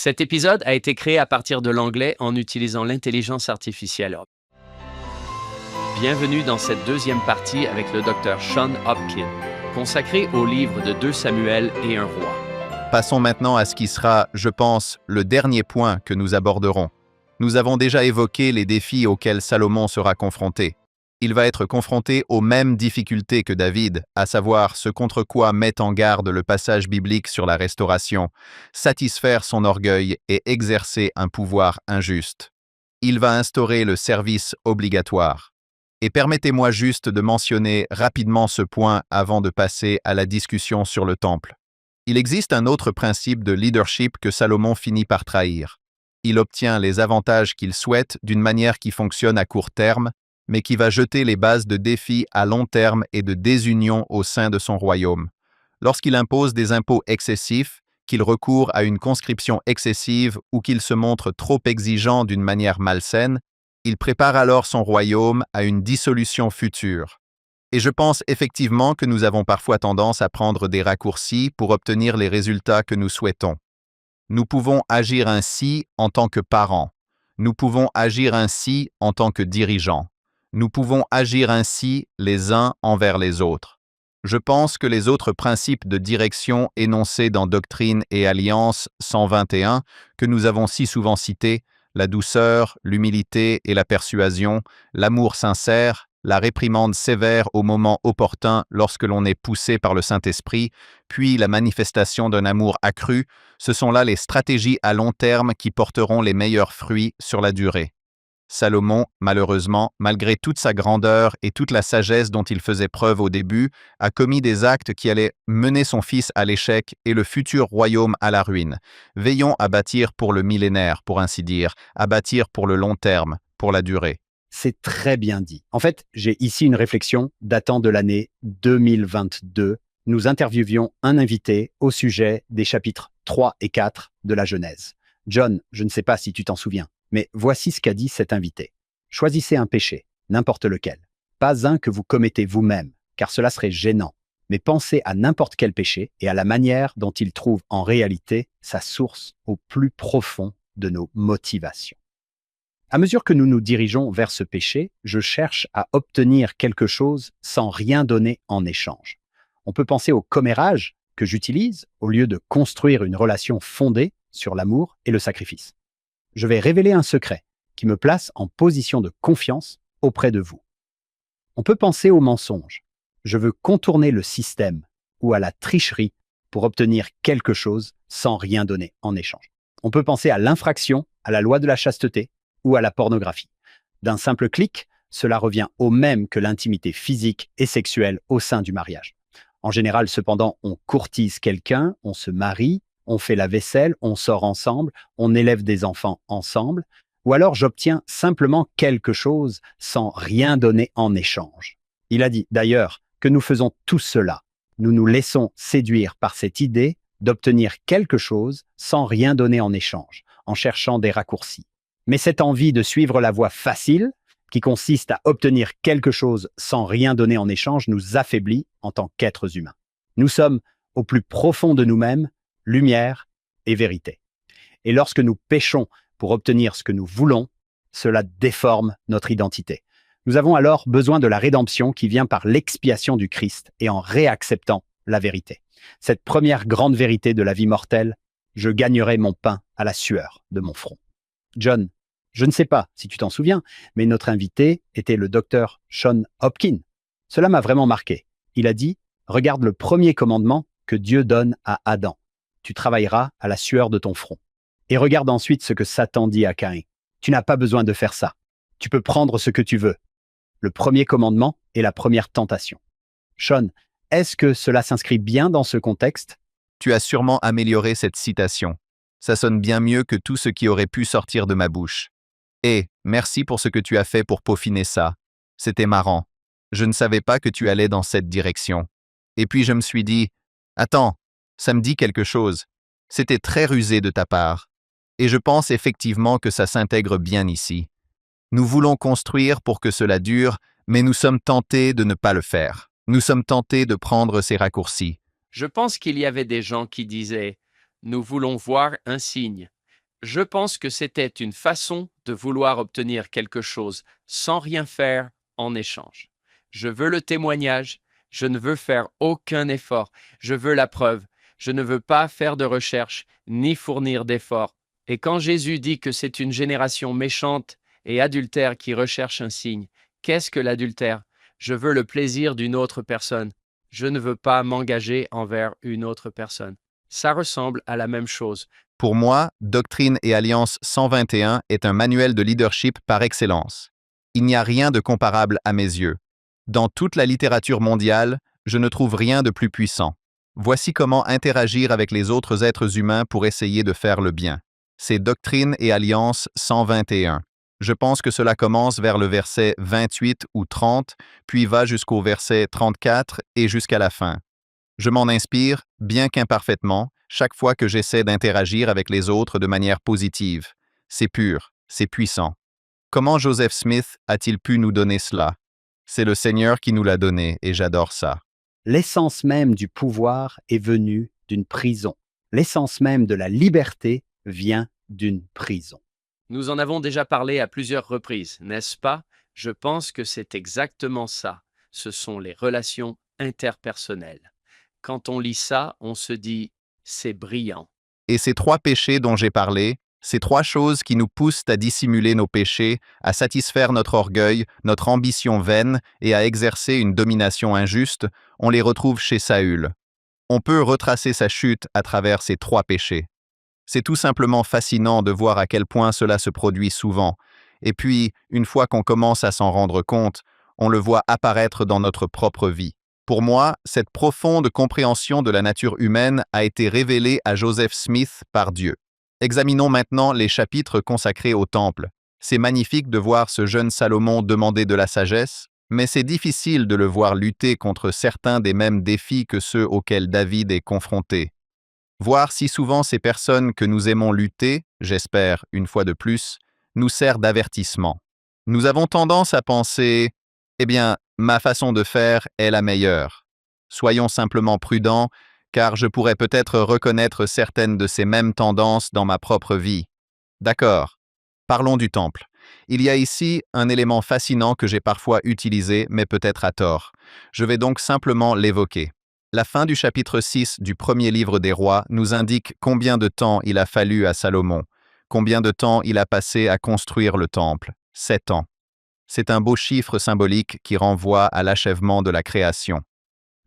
Cet épisode a été créé à partir de l'anglais en utilisant l'intelligence artificielle. Bienvenue dans cette deuxième partie avec le Dr Sean Hopkins, consacrée au livre de 2 Samuel et un roi. Passons maintenant à ce qui sera, je pense, le dernier point que nous aborderons. Nous avons déjà évoqué les défis auxquels Salomon sera confronté. Il va être confronté aux mêmes difficultés que David, à savoir ce contre quoi met en garde le passage biblique sur la restauration, satisfaire son orgueil et exercer un pouvoir injuste. Il va instaurer le service obligatoire. Et permettez-moi juste de mentionner rapidement ce point avant de passer à la discussion sur le temple. Il existe un autre principe de leadership que Salomon finit par trahir. Il obtient les avantages qu'il souhaite d'une manière qui fonctionne à court terme, mais qui va jeter les bases de défis à long terme et de désunion au sein de son royaume. Lorsqu'il impose des impôts excessifs, qu'il recourt à une conscription excessive ou qu'il se montre trop exigeant d'une manière malsaine, il prépare alors son royaume à une dissolution future. Et je pense effectivement que nous avons parfois tendance à prendre des raccourcis pour obtenir les résultats que nous souhaitons. Nous pouvons agir ainsi en tant que parents. Nous pouvons agir ainsi en tant que dirigeants. Nous pouvons agir ainsi les uns envers les autres. Je pense que les autres principes de direction énoncés dans Doctrine et Alliance 121, que nous avons si souvent cités, la douceur, l'humilité et la persuasion, l'amour sincère, la réprimande sévère au moment opportun lorsque l'on est poussé par le Saint-Esprit, puis la manifestation d'un amour accru, ce sont là les stratégies à long terme qui porteront les meilleurs fruits sur la durée. Salomon, malheureusement, malgré toute sa grandeur et toute la sagesse dont il faisait preuve au début, a commis des actes qui allaient mener son fils à l'échec et le futur royaume à la ruine. Veillons à bâtir pour le millénaire, pour ainsi dire, à bâtir pour le long terme, pour la durée. C'est très bien dit. En fait, j'ai ici une réflexion datant de l'année 2022. Nous interviewions un invité au sujet des chapitres 3 et 4 de la Genèse. John, je ne sais pas si tu t'en souviens, mais voici ce qu'a dit cet invité. Choisissez un péché, n'importe lequel. Pas un que vous commettez vous-même, car cela serait gênant. Mais pensez à n'importe quel péché et à la manière dont il trouve en réalité sa source au plus profond de nos motivations. À mesure que nous nous dirigeons vers ce péché, je cherche à obtenir quelque chose sans rien donner en échange. On peut penser au commérage que j'utilise au lieu de construire une relation fondée sur l'amour et le sacrifice. Je vais révéler un secret qui me place en position de confiance auprès de vous. On peut penser au mensonge. Je veux contourner le système ou à la tricherie pour obtenir quelque chose sans rien donner en échange. On peut penser à l'infraction à la loi de la chasteté ou à la pornographie. D'un simple clic, cela revient au même que l'intimité physique et sexuelle au sein du mariage. En général, cependant, on courtise quelqu'un, on se marie, on fait la vaisselle, on sort ensemble, on élève des enfants ensemble, ou alors j'obtiens simplement quelque chose sans rien donner en échange. Il a dit d'ailleurs que nous faisons tout cela. Nous nous laissons séduire par cette idée d'obtenir quelque chose sans rien donner en échange, en cherchant des raccourcis. Mais cette envie de suivre la voie facile, qui consiste à obtenir quelque chose sans rien donner en échange, nous affaiblit en tant qu'êtres humains. Nous sommes au plus profond de nous-mêmes, lumière et vérité. Et lorsque nous péchons pour obtenir ce que nous voulons, cela déforme notre identité. Nous avons alors besoin de la rédemption qui vient par l'expiation du Christ et en réacceptant la vérité. Cette première grande vérité de la vie mortelle, je gagnerai mon pain à la sueur de mon front. John, je ne sais pas si tu t'en souviens, mais notre invité était le Dr Sean Hopkins. Cela m'a vraiment marqué. Il a dit « Regarde le premier commandement que Dieu donne à Adam. Tu travailleras à la sueur de ton front. Et regarde ensuite ce que Satan dit à Caïn. Tu n'as pas besoin de faire ça. Tu peux prendre ce que tu veux. Le premier commandement est la première tentation. » Sean, est-ce que cela s'inscrit bien dans ce contexte? Tu as sûrement amélioré cette citation. Ça sonne bien mieux que tout ce qui aurait pu sortir de ma bouche. Et merci pour ce que tu as fait pour peaufiner ça. C'était marrant. Je ne savais pas que tu allais dans cette direction. Et puis je me suis dit, attends, ça me dit quelque chose. C'était très rusé de ta part. Et je pense effectivement que ça s'intègre bien ici. Nous voulons construire pour que cela dure, mais nous sommes tentés de ne pas le faire. Nous sommes tentés de prendre ces raccourcis. Je pense qu'il y avait des gens qui disaient « Nous voulons voir un signe ». Je pense que c'était une façon de vouloir obtenir quelque chose sans rien faire en échange. Je veux le témoignage, je ne veux faire aucun effort, je veux la preuve, je ne veux pas faire de recherche ni fournir d'efforts. Et quand Jésus dit que c'est une génération méchante et adultère qui recherche un signe, qu'est-ce que l'adultère? Je veux le plaisir d'une autre personne. Je ne veux pas m'engager envers une autre personne. Ça ressemble à la même chose. Pour moi, Doctrine et Alliance 121 est un manuel de leadership par excellence. Il n'y a rien de comparable à mes yeux. Dans toute la littérature mondiale, je ne trouve rien de plus puissant. Voici comment interagir avec les autres êtres humains pour essayer de faire le bien. C'est Doctrine et Alliance 121. Je pense que cela commence vers le verset 28 ou 30, puis va jusqu'au verset 34 et jusqu'à la fin. Je m'en inspire, bien qu'imparfaitement, chaque fois que j'essaie d'interagir avec les autres de manière positive. C'est pur, c'est puissant. Comment Joseph Smith a-t-il pu nous donner cela? C'est le Seigneur qui nous l'a donné et j'adore ça. L'essence même du pouvoir est venue d'une prison. L'essence même de la liberté vient d'une prison. Nous en avons déjà parlé à plusieurs reprises, n'est-ce pas? Je pense que c'est exactement ça. Ce sont les relations interpersonnelles. Quand on lit ça, on se dit « c'est brillant ». Et ces trois péchés dont j'ai parlé, ces trois choses qui nous poussent à dissimuler nos péchés, à satisfaire notre orgueil, notre ambition vaine et à exercer une domination injuste, on les retrouve chez Saül. On peut retracer sa chute à travers ces trois péchés. C'est tout simplement fascinant de voir à quel point cela se produit souvent. Et puis, une fois qu'on commence à s'en rendre compte, on le voit apparaître dans notre propre vie. Pour moi, cette profonde compréhension de la nature humaine a été révélée à Joseph Smith par Dieu. Examinons maintenant les chapitres consacrés au temple. C'est magnifique de voir ce jeune Salomon demander de la sagesse, mais c'est difficile de le voir lutter contre certains des mêmes défis que ceux auxquels David est confronté. Voir si souvent ces personnes que nous aimons lutter, j'espère, une fois de plus, nous sert d'avertissement. Nous avons tendance à penser « Eh bien, ma façon de faire est la meilleure. Soyons simplement prudents, car je pourrais peut-être reconnaître certaines de ces mêmes tendances dans ma propre vie. » D'accord. Parlons du temple. Il y a ici un élément fascinant que j'ai parfois utilisé, mais peut-être à tort. Je vais donc simplement l'évoquer. La fin du chapitre 6 du premier livre des rois nous indique combien de temps il a fallu à Salomon, combien de temps il a passé à construire le temple, 7 ans. C'est un beau chiffre symbolique qui renvoie à l'achèvement de la création.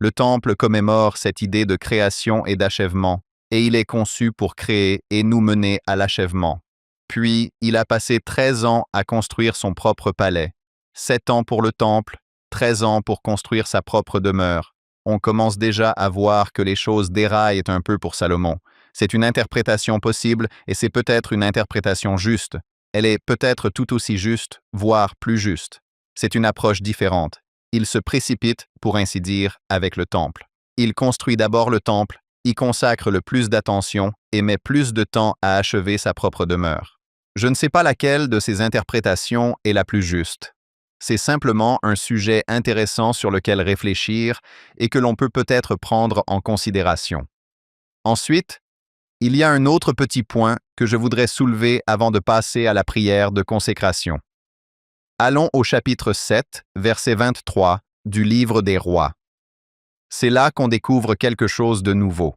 Le temple commémore cette idée de création et d'achèvement, et il est conçu pour créer et nous mener à l'achèvement. Puis, il a passé 13 ans à construire son propre palais, 7 ans pour le temple, 13 ans pour construire sa propre demeure. On commence déjà à voir que les choses déraillent un peu pour Salomon. C'est une interprétation possible et c'est peut-être une interprétation juste. Elle est peut-être tout aussi juste, voire plus juste. C'est une approche différente. Il se précipite, pour ainsi dire, avec le temple. Il construit d'abord le temple, y consacre le plus d'attention et met plus de temps à achever sa propre demeure. Je ne sais pas laquelle de ces interprétations est la plus juste. C'est simplement un sujet intéressant sur lequel réfléchir et que l'on peut peut-être prendre en considération. Ensuite, il y a un autre petit point que je voudrais soulever avant de passer à la prière de consécration. Allons au chapitre 7, verset 23 du livre des rois. C'est là qu'on découvre quelque chose de nouveau.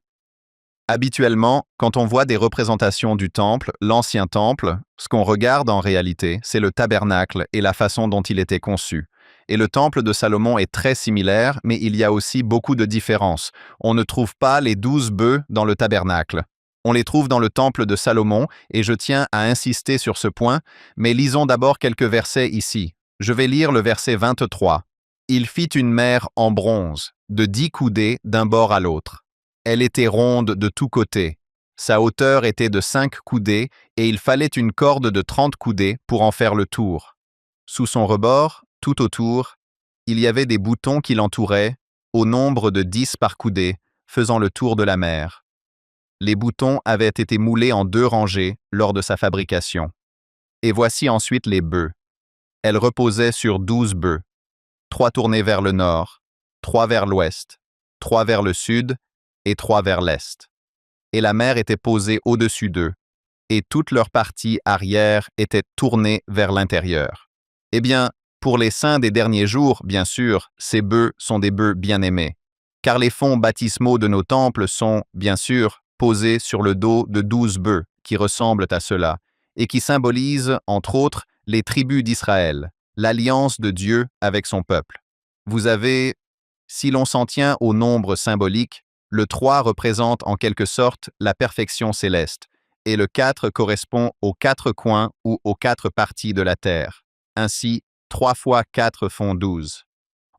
Habituellement, quand on voit des représentations du temple, l'ancien temple, ce qu'on regarde en réalité, c'est le tabernacle et la façon dont il était conçu. Et le temple de Salomon est très similaire, mais il y a aussi beaucoup de différences. On ne trouve pas les 12 bœufs dans le tabernacle. On les trouve dans le temple de Salomon, et je tiens à insister sur ce point, mais lisons d'abord quelques versets ici. Je vais lire le verset 23. « Il fit une mer en bronze, de 10 coudées d'un bord à l'autre. Elle était ronde de tous côtés. Sa hauteur était de 5 coudées, et il fallait une corde de 30 coudées pour en faire le tour. Sous son rebord, tout autour, il y avait des boutons qui l'entouraient, au nombre de 10 par coudée, faisant le tour de la mer. Les boutons avaient été moulés en 2 rangées lors de sa fabrication. Et voici ensuite les bœufs. Elle reposait sur 12 bœufs, 3 tournés vers le nord, 3 vers l'ouest, 3 vers le sud et 3 vers l'est. Et la mer était posée au-dessus d'eux. et toute leur partie arrière était tournée vers l'intérieur. Eh bien, pour les saints des derniers jours, bien sûr, ces bœufs sont des bœufs bien-aimés, car les fonds baptismaux de nos temples sont, bien sûr, posés sur le dos de 12 bœufs qui ressemblent à cela, et qui symbolisent, entre autres, les tribus d'Israël, l'alliance de Dieu avec son peuple. Vous avez, si l'on s'en tient au nombre symbolique, le 3 représente en quelque sorte la perfection céleste, et le 4 correspond aux 4 coins ou aux 4 parties de la terre. Ainsi, 3 fois 4 font 12.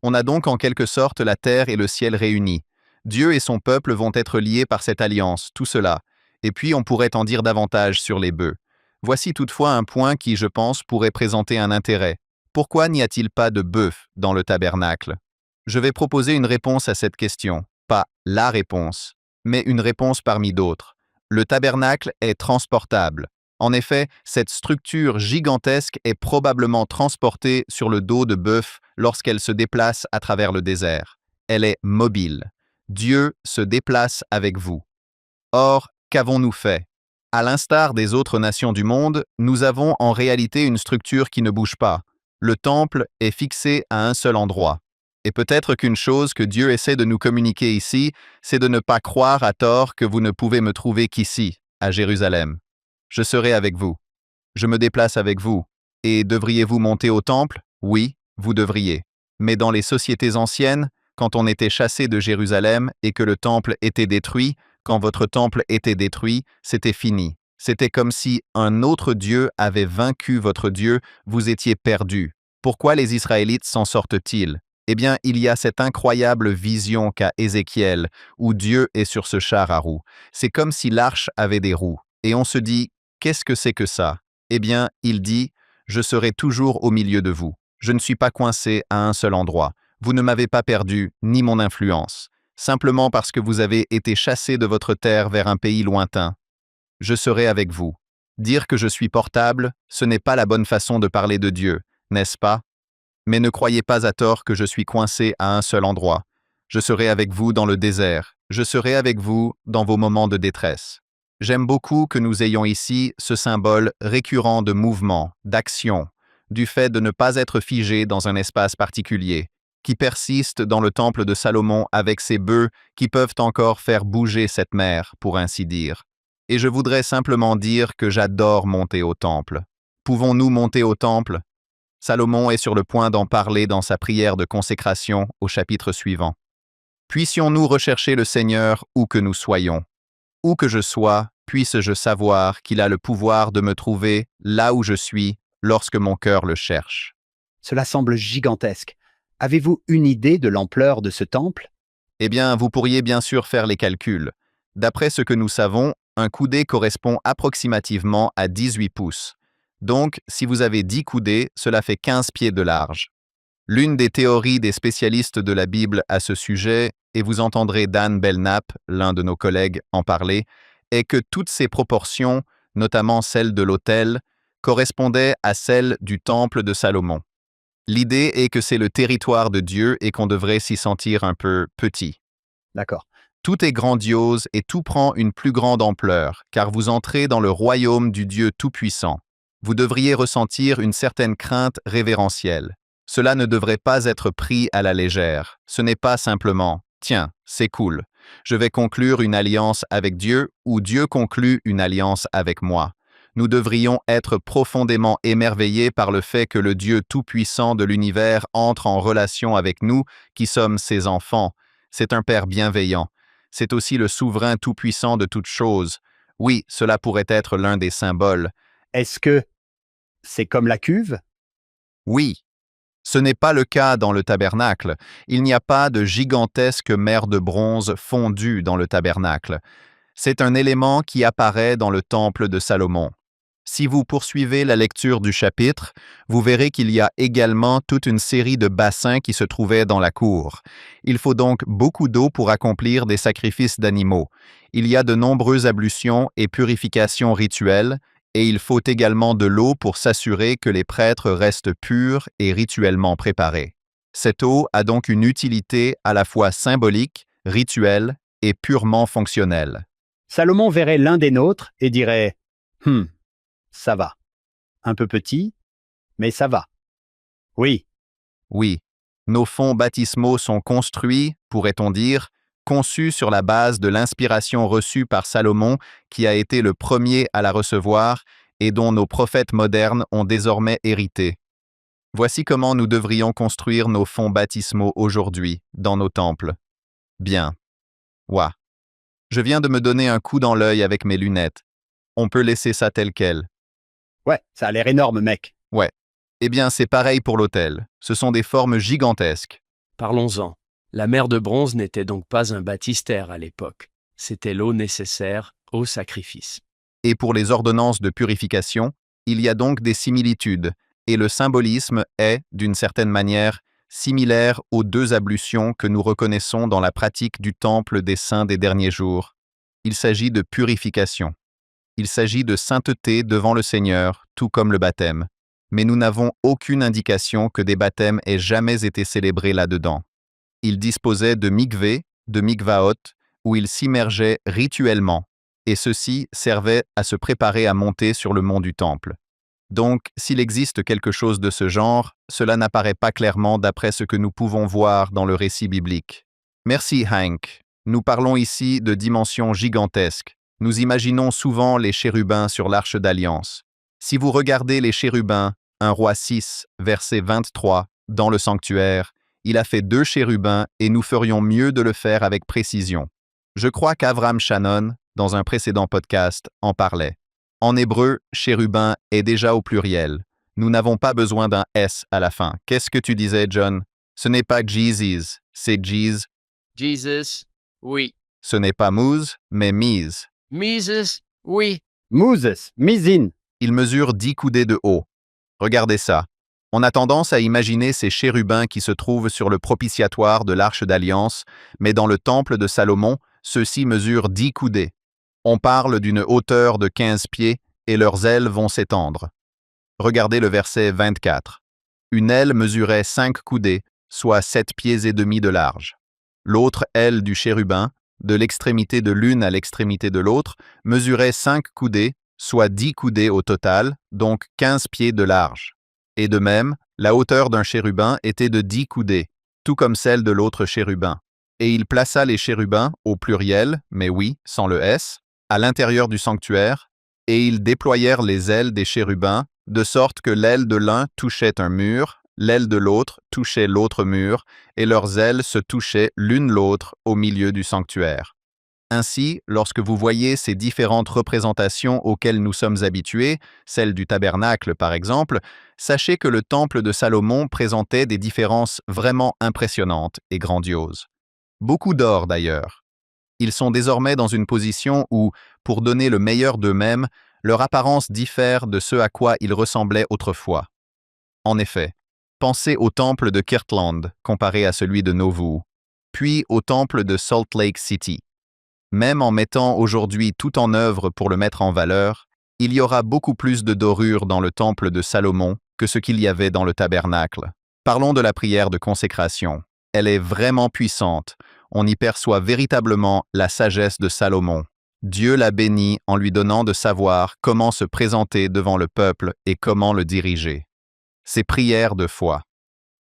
On a donc en quelque sorte la terre et le ciel réunis. Dieu et son peuple vont être liés par cette alliance, tout cela. Et puis on pourrait en dire davantage sur les bœufs. Voici toutefois un point qui, je pense, pourrait présenter un intérêt. Pourquoi n'y a-t-il pas de bœuf dans le tabernacle? Je vais proposer une réponse à cette question. Pas la réponse, mais une réponse parmi d'autres. Le tabernacle est transportable. En effet, cette structure gigantesque est probablement transportée sur le dos de bœuf lorsqu'elle se déplace à travers le désert. Elle est mobile. Dieu se déplace avec vous. Or, qu'avons-nous fait? À l'instar des autres nations du monde, nous avons en réalité une structure qui ne bouge pas. Le temple est fixé à un seul endroit. Et peut-être qu'une chose que Dieu essaie de nous communiquer ici, c'est de ne pas croire à tort que vous ne pouvez me trouver qu'ici, à Jérusalem. Je serai avec vous. Je me déplace avec vous. Et devriez-vous monter au temple? Oui, vous devriez. Mais dans les sociétés anciennes, quand on était chassé de Jérusalem et que le temple était détruit, quand votre temple était détruit, c'était fini. C'était comme si un autre Dieu avait vaincu votre Dieu, vous étiez perdus. Pourquoi les Israélites s'en sortent-ils? Eh bien, il y a cette incroyable vision qu'a Ézéchiel, où Dieu est sur ce char à roues. C'est comme si l'arche avait des roues. Et on se dit, qu'est-ce que c'est que ça? Eh bien, il dit, je serai toujours au milieu de vous. Je ne suis pas coincé à un seul endroit. Vous ne m'avez pas perdu, ni mon influence. Simplement parce que vous avez été chassé de votre terre vers un pays lointain. Je serai avec vous. Dire que je suis portable, ce n'est pas la bonne façon de parler de Dieu, n'est-ce pas? Mais ne croyez pas à tort que je suis coincé à un seul endroit. Je serai avec vous dans le désert. Je serai avec vous dans vos moments de détresse. J'aime beaucoup que nous ayons ici ce symbole récurrent de mouvement, d'action, du fait de ne pas être figé dans un espace particulier, qui persiste dans le temple de Salomon avec ses bœufs qui peuvent encore faire bouger cette mer, pour ainsi dire. Et je voudrais simplement dire que j'adore monter au temple. Pouvons-nous monter au temple? Salomon est sur le point d'en parler dans sa prière de consécration au chapitre suivant. Puissions-nous rechercher le Seigneur où que nous soyons? Où que je sois, puisse-je savoir qu'il a le pouvoir de me trouver là où je suis lorsque mon cœur le cherche. Cela semble gigantesque. Avez-vous une idée de l'ampleur de ce temple? Eh bien, vous pourriez bien sûr faire les calculs. D'après ce que nous savons, un coudé correspond approximativement à 18 pouces. Donc, si vous avez 10 coudées, cela fait 15 pieds de large. L'une des théories des spécialistes de la Bible à ce sujet, et vous entendrez Dan Belknap, l'un de nos collègues, en parler, est que toutes ces proportions, notamment celles de l'autel, correspondaient à celles du temple de Salomon. L'idée est que c'est le territoire de Dieu et qu'on devrait s'y sentir un peu petit. D'accord. Tout est grandiose et tout prend une plus grande ampleur, car vous entrez dans le royaume du Dieu Tout-Puissant. Vous devriez ressentir une certaine crainte révérentielle. Cela ne devrait pas être pris à la légère. Ce n'est pas simplement « Tiens, c'est cool. Je vais conclure une alliance avec Dieu ou Dieu conclut une alliance avec moi. » Nous devrions être profondément émerveillés par le fait que le Dieu Tout-Puissant de l'univers entre en relation avec nous, qui sommes ses enfants. C'est un Père bienveillant. C'est aussi le souverain tout-puissant de toutes choses. Oui, cela pourrait être l'un des symboles. Est-ce que c'est comme la cuve? Oui. Ce n'est pas le cas dans le tabernacle. Il n'y a pas de gigantesque mer de bronze fondue dans le tabernacle. C'est un élément qui apparaît dans le temple de Salomon. Si vous poursuivez la lecture du chapitre, vous verrez qu'il y a également toute une série de bassins qui se trouvaient dans la cour. Il faut donc beaucoup d'eau pour accomplir des sacrifices d'animaux. Il y a de nombreuses ablutions et purifications rituelles, et il faut également de l'eau pour s'assurer que les prêtres restent purs et rituellement préparés. Cette eau a donc une utilité à la fois symbolique, rituelle et purement fonctionnelle. Salomon verrait l'un des nôtres et dirait Hmm, ça va. Un peu petit, mais ça va. Oui, Oui, nos fonds baptismaux sont construits, pourrait-on dire, conçus sur la base de l'inspiration reçue par Salomon, qui a été le premier à la recevoir et dont nos prophètes modernes ont désormais hérité. Voici comment nous devrions construire nos fonds baptismaux aujourd'hui, dans nos temples. Bien. Ouah. Je viens de me donner un coup dans l'œil avec mes lunettes. On peut laisser ça tel quel. ouais, ça a l'air énorme, mec. Ouais. Eh bien, c'est pareil pour l'autel. Ce sont des formes gigantesques. Parlons-en. La mer de bronze n'était donc pas un baptistère à l'époque. C'était l'eau nécessaire au sacrifice. Et pour les ordonnances de purification, il y a donc des similitudes, et le symbolisme est, d'une certaine manière, similaire aux deux ablutions que nous reconnaissons dans la pratique du temple des saints des derniers jours. Il s'agit de purification. Il s'agit de sainteté devant le Seigneur, tout comme le baptême. Mais nous n'avons aucune indication que des baptêmes aient jamais été célébrés là-dedans. Ils disposaient de mikvé, de mikvaot, où ils s'immergeaient rituellement, et ceci servait à se préparer à monter sur le mont du temple. Donc, s'il existe quelque chose de ce genre, cela n'apparaît pas clairement d'après ce que nous pouvons voir dans le récit biblique. Merci Hank. Nous parlons ici de dimensions gigantesques. Nous imaginons souvent les chérubins sur l'Arche d'Alliance. Si vous regardez les chérubins, 1 Roi 6, verset 23, dans le sanctuaire, il a fait 2 chérubins et nous ferions mieux de le faire avec précision. Je crois qu'Avram Shannon, dans un précédent podcast, en parlait. En hébreu, chérubin est déjà au pluriel. Nous n'avons pas besoin d'un S à la fin. Qu'est-ce que tu disais, John? Ce n'est pas Jesus, c'est Jeez. Jesus, oui. Ce n'est pas Moose, mais Mise. Mises, oui. Moses, Mizin. Il mesure 10 coudées de haut. Regardez ça. On a tendance à imaginer ces chérubins qui se trouvent sur le propitiatoire de l'Arche d'Alliance, mais dans le temple de Salomon, ceux-ci mesurent 10 coudées. On parle d'une hauteur de 15 pieds et leurs ailes vont s'étendre. Regardez le verset 24. Une aile mesurait 5 coudées, soit 7 pieds et demi de large. L'autre aile du chérubin, de l'extrémité de l'une à l'extrémité de l'autre, mesurait 5 coudées, soit 10 coudées au total, donc 15 pieds de large. Et de même, la hauteur d'un chérubin était de 10 coudées, tout comme celle de l'autre chérubin. Et il plaça les chérubins, au pluriel, mais oui, sans le S, à l'intérieur du sanctuaire, et ils déployèrent les ailes des chérubins, de sorte que l'aile de l'un touchait un mur, l'aile de l'autre touchait l'autre mur, et leurs ailes se touchaient l'une l'autre au milieu du sanctuaire. Ainsi, lorsque vous voyez ces différentes représentations auxquelles nous sommes habitués, celle du tabernacle par exemple, sachez que le temple de Salomon présentait des différences vraiment impressionnantes et grandioses. Beaucoup d'or d'ailleurs. Ils sont désormais dans une position où, pour donner le meilleur d'eux-mêmes, leur apparence diffère de ce à quoi ils ressemblaient autrefois. En effet, pensez au temple de Kirtland comparé à celui de Nauvoo, puis au temple de Salt Lake City. Même en mettant aujourd'hui tout en œuvre pour le mettre en valeur, il y aura beaucoup plus de dorure dans le temple de Salomon que ce qu'il y avait dans le tabernacle. Parlons de la prière de consécration. Elle est vraiment puissante. On y perçoit véritablement la sagesse de Salomon. Dieu l'a béni en lui donnant de savoir comment se présenter devant le peuple et comment le diriger. Ces prières de foi.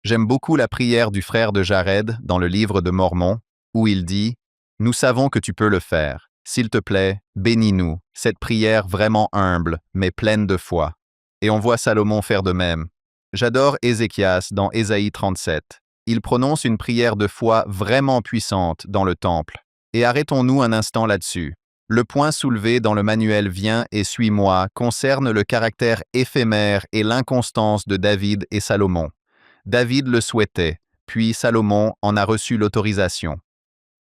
J'aime beaucoup la prière du frère de Jared dans le livre de Mormon, où il dit « Nous savons que tu peux le faire. S'il te plaît, bénis-nous. » Cette prière vraiment humble, mais pleine de foi. Et on voit Salomon faire de même. J'adore Ézéchias dans Ésaïe 37. Il prononce une prière de foi vraiment puissante dans le temple. Et arrêtons-nous un instant là-dessus. Le point soulevé dans le manuel Viens et suis-moi concerne le caractère éphémère et l'inconstance de David et Salomon. David le souhaitait, puis Salomon en a reçu l'autorisation.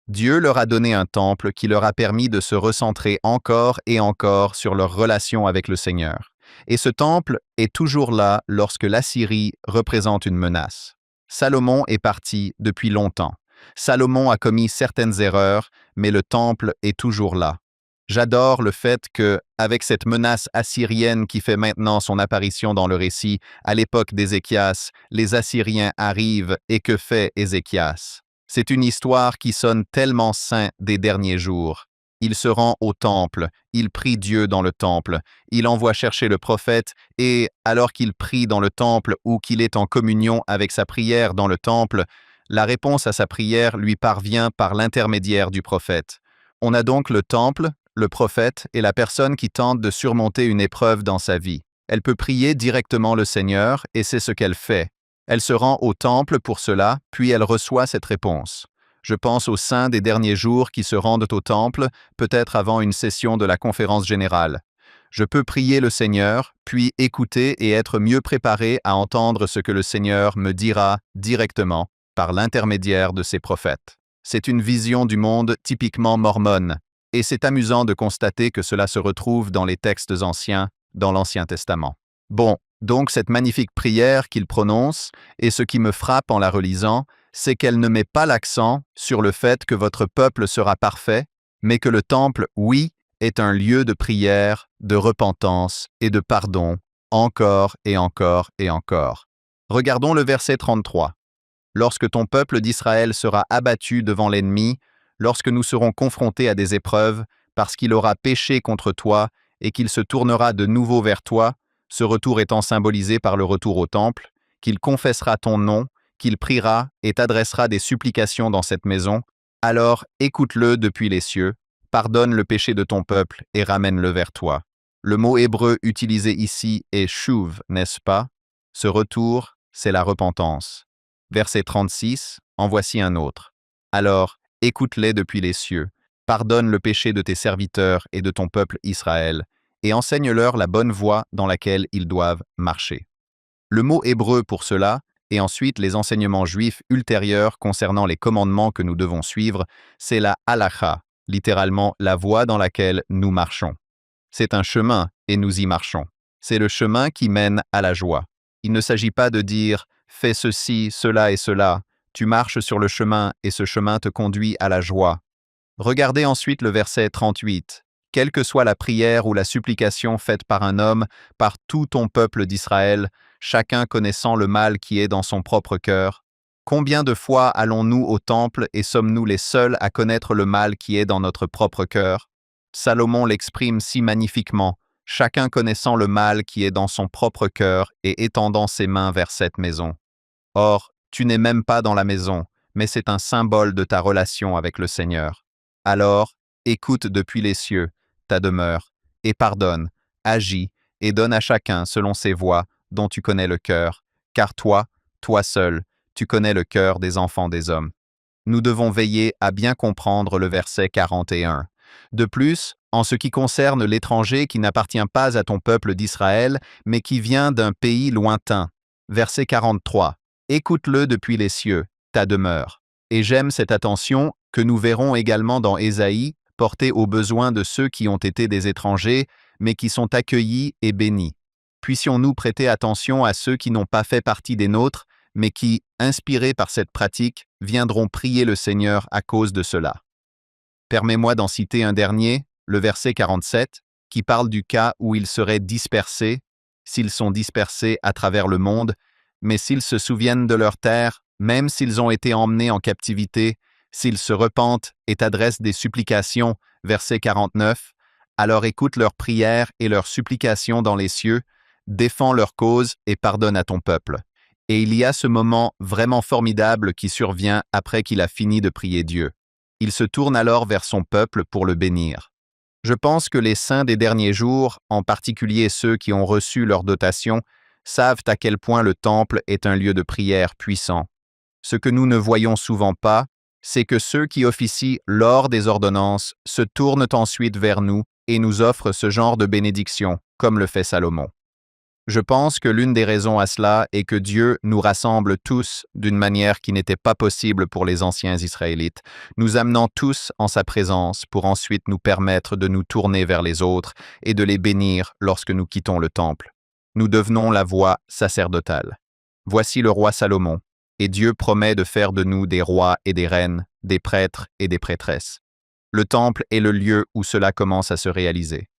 Dieu leur a donné un temple qui leur a permis de se recentrer encore et encore sur leur relation avec le Seigneur. Et ce temple est toujours là lorsque l'Assyrie représente une menace. Salomon est parti depuis longtemps. Salomon a commis certaines erreurs, mais le temple est toujours là. J'adore le fait que, avec cette menace assyrienne qui fait maintenant son apparition dans le récit, à l'époque d'Ézéchias, les Assyriens arrivent et que fait Ézéchias? C'est une histoire qui sonne tellement sain des derniers jours. Il se rend au temple, il prie Dieu dans le temple, il envoie chercher le prophète, et alors qu'il prie dans le temple ou qu'il est en communion avec sa prière dans le temple, la réponse à sa prière lui parvient par l'intermédiaire du prophète. On a donc le temple, le prophète et la personne qui tente de surmonter une épreuve dans sa vie. Elle peut prier directement le Seigneur, et c'est ce qu'elle fait. Elle se rend au temple pour cela, puis elle reçoit cette réponse. Je pense aux saints des derniers jours qui se rendent au temple, peut-être avant une session de la conférence générale. Je peux prier le Seigneur, puis écouter et être mieux préparé à entendre ce que le Seigneur me dira directement par l'intermédiaire de ses prophètes. C'est une vision du monde typiquement mormone, et c'est amusant de constater que cela se retrouve dans les textes anciens, dans l'Ancien Testament. Bon, donc cette magnifique prière qu'il prononce, et ce qui me frappe en la relisant, c'est qu'elle ne met pas l'accent sur le fait que votre peuple sera parfait, mais que le temple, oui, est un lieu de prière, de repentance et de pardon, encore et encore et encore. Regardons le verset 33. Lorsque ton peuple d'Israël sera abattu devant l'ennemi, lorsque nous serons confrontés à des épreuves, parce qu'il aura péché contre toi et qu'il se tournera de nouveau vers toi, ce retour étant symbolisé par le retour au temple, qu'il confessera ton nom, qu'il priera et t'adressera des supplications dans cette maison, alors écoute-le depuis les cieux, pardonne le péché de ton peuple et ramène-le vers toi. Le mot hébreu utilisé ici est shuv, n'est-ce pas? Ce retour, c'est la repentance. Verset 36, en voici un autre. Alors, écoute-les depuis les cieux, pardonne le péché de tes serviteurs et de ton peuple Israël, et enseigne-leur la bonne voie dans laquelle ils doivent marcher. Le mot hébreu pour cela, et ensuite les enseignements juifs ultérieurs concernant les commandements que nous devons suivre, c'est la halacha, littéralement la voie dans laquelle nous marchons. C'est un chemin, et nous y marchons. C'est le chemin qui mène à la joie. Il ne s'agit pas de dire « fais ceci, cela et cela », tu marches sur le chemin et ce chemin te conduit à la joie. Regardez ensuite le verset 38. Quelle que soit la prière ou la supplication faite par un homme, par tout ton peuple d'Israël, chacun connaissant le mal qui est dans son propre cœur, combien de fois allons-nous au temple et sommes-nous les seuls à connaître le mal qui est dans notre propre cœur? Salomon l'exprime si magnifiquement, chacun connaissant le mal qui est dans son propre cœur et étendant ses mains vers cette maison. Or, tu n'es même pas dans la maison, mais c'est un symbole de ta relation avec le Seigneur. Alors, écoute depuis les cieux ta demeure, et pardonne, agis, et donne à chacun selon ses voies dont tu connais le cœur, car toi seul, tu connais le cœur des enfants des hommes. Nous devons veiller à bien comprendre le verset 41. De plus, en ce qui concerne l'étranger qui n'appartient pas à ton peuple d'Israël, mais qui vient d'un pays lointain. Verset 43. Écoute-le depuis les cieux, ta demeure. Et j'aime cette attention que nous verrons également dans Ésaïe, portée aux besoins de ceux qui ont été des étrangers, mais qui sont accueillis et bénis. Puissions-nous prêter attention à ceux qui n'ont pas fait partie des nôtres, mais qui, inspirés par cette pratique, viendront prier le Seigneur à cause de cela. Permets-moi d'en citer un dernier, le verset 47, qui parle du cas où ils seraient dispersés, s'ils sont dispersés à travers le monde, mais s'ils se souviennent de leur terre, même s'ils ont été emmenés en captivité, s'ils se repentent et t'adressent des supplications, verset 49, alors écoute leurs prières et leurs supplications dans les cieux, défends leur cause et pardonne à ton peuple. Et il y a ce moment vraiment formidable qui survient après qu'il a fini de prier Dieu. Il se tourne alors vers son peuple pour le bénir. Je pense que les saints des derniers jours, en particulier ceux qui ont reçu leur dotation, savent à quel point le temple est un lieu de prière puissant. Ce que nous ne voyons souvent pas, c'est que ceux qui officient lors des ordonnances se tournent ensuite vers nous et nous offrent ce genre de bénédiction, comme le fait Salomon. Je pense que l'une des raisons à cela est que Dieu nous rassemble tous d'une manière qui n'était pas possible pour les anciens Israélites, nous amenant tous en sa présence pour ensuite nous permettre de nous tourner vers les autres et de les bénir lorsque nous quittons le temple. Nous devenons la voix sacerdotale. Voici le roi Salomon, et Dieu promet de faire de nous des rois et des reines, des prêtres et des prêtresses. Le temple est le lieu où cela commence à se réaliser.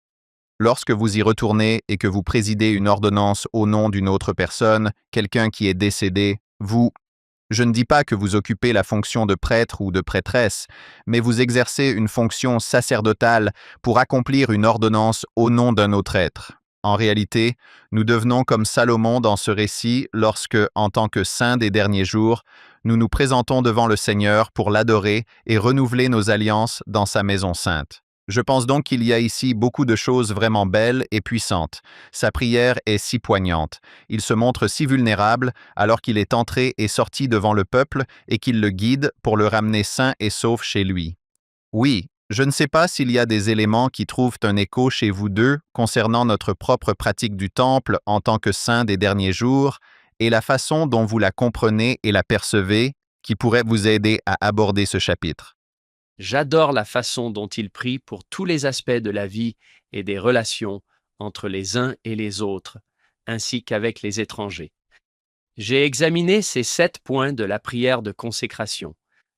Lorsque vous y retournez et que vous présidez une ordonnance au nom d'une autre personne, quelqu'un qui est décédé, vous Je ne dis pas que vous occupez la fonction de prêtre ou de prêtresse, mais vous exercez une fonction sacerdotale pour accomplir une ordonnance au nom d'un autre être. En réalité, nous devenons comme Salomon dans ce récit lorsque, en tant que saints des derniers jours, nous nous présentons devant le Seigneur pour l'adorer et renouveler nos alliances dans sa maison sainte. Je pense donc qu'il y a ici beaucoup de choses vraiment belles et puissantes. Sa prière est si poignante. Il se montre si vulnérable alors qu'il est entré et sorti devant le peuple et qu'il le guide pour le ramener sain et sauf chez lui. Oui, je ne sais pas s'il y a des éléments qui trouvent un écho chez vous deux concernant notre propre pratique du temple en tant que saints des derniers jours et la façon dont vous la comprenez et la percevez qui pourrait vous aider à aborder ce chapitre. J'adore la façon dont il prie pour tous les aspects de la vie et des relations entre les uns et les autres, ainsi qu'avec les étrangers. J'ai examiné ces 7 points de la prière de consécration: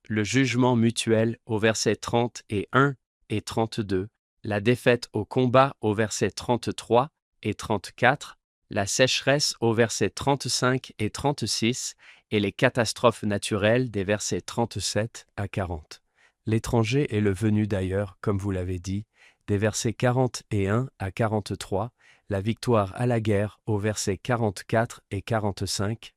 le jugement mutuel au verset 31 et 32, la défaite au combat au verset 33 et 34, la sécheresse au verset 35 et 36 et les catastrophes naturelles des versets 37 à 40. L'étranger est le venu d'ailleurs, comme vous l'avez dit, des versets 41 à 43, la victoire à la guerre au versets 44 et 45,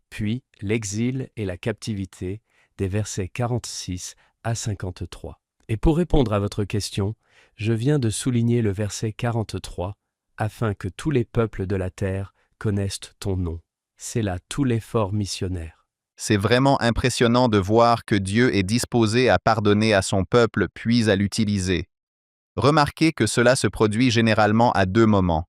puis l'exil et la captivité des versets 46 à 53. Et pour répondre à votre question, je viens de souligner le verset 43, afin que tous les peuples de la terre connaissent ton nom. C'est là tout l'effort missionnaire. C'est vraiment impressionnant de voir que Dieu est disposé à pardonner à son peuple puis à l'utiliser. Remarquez que cela se produit généralement à 2 moments.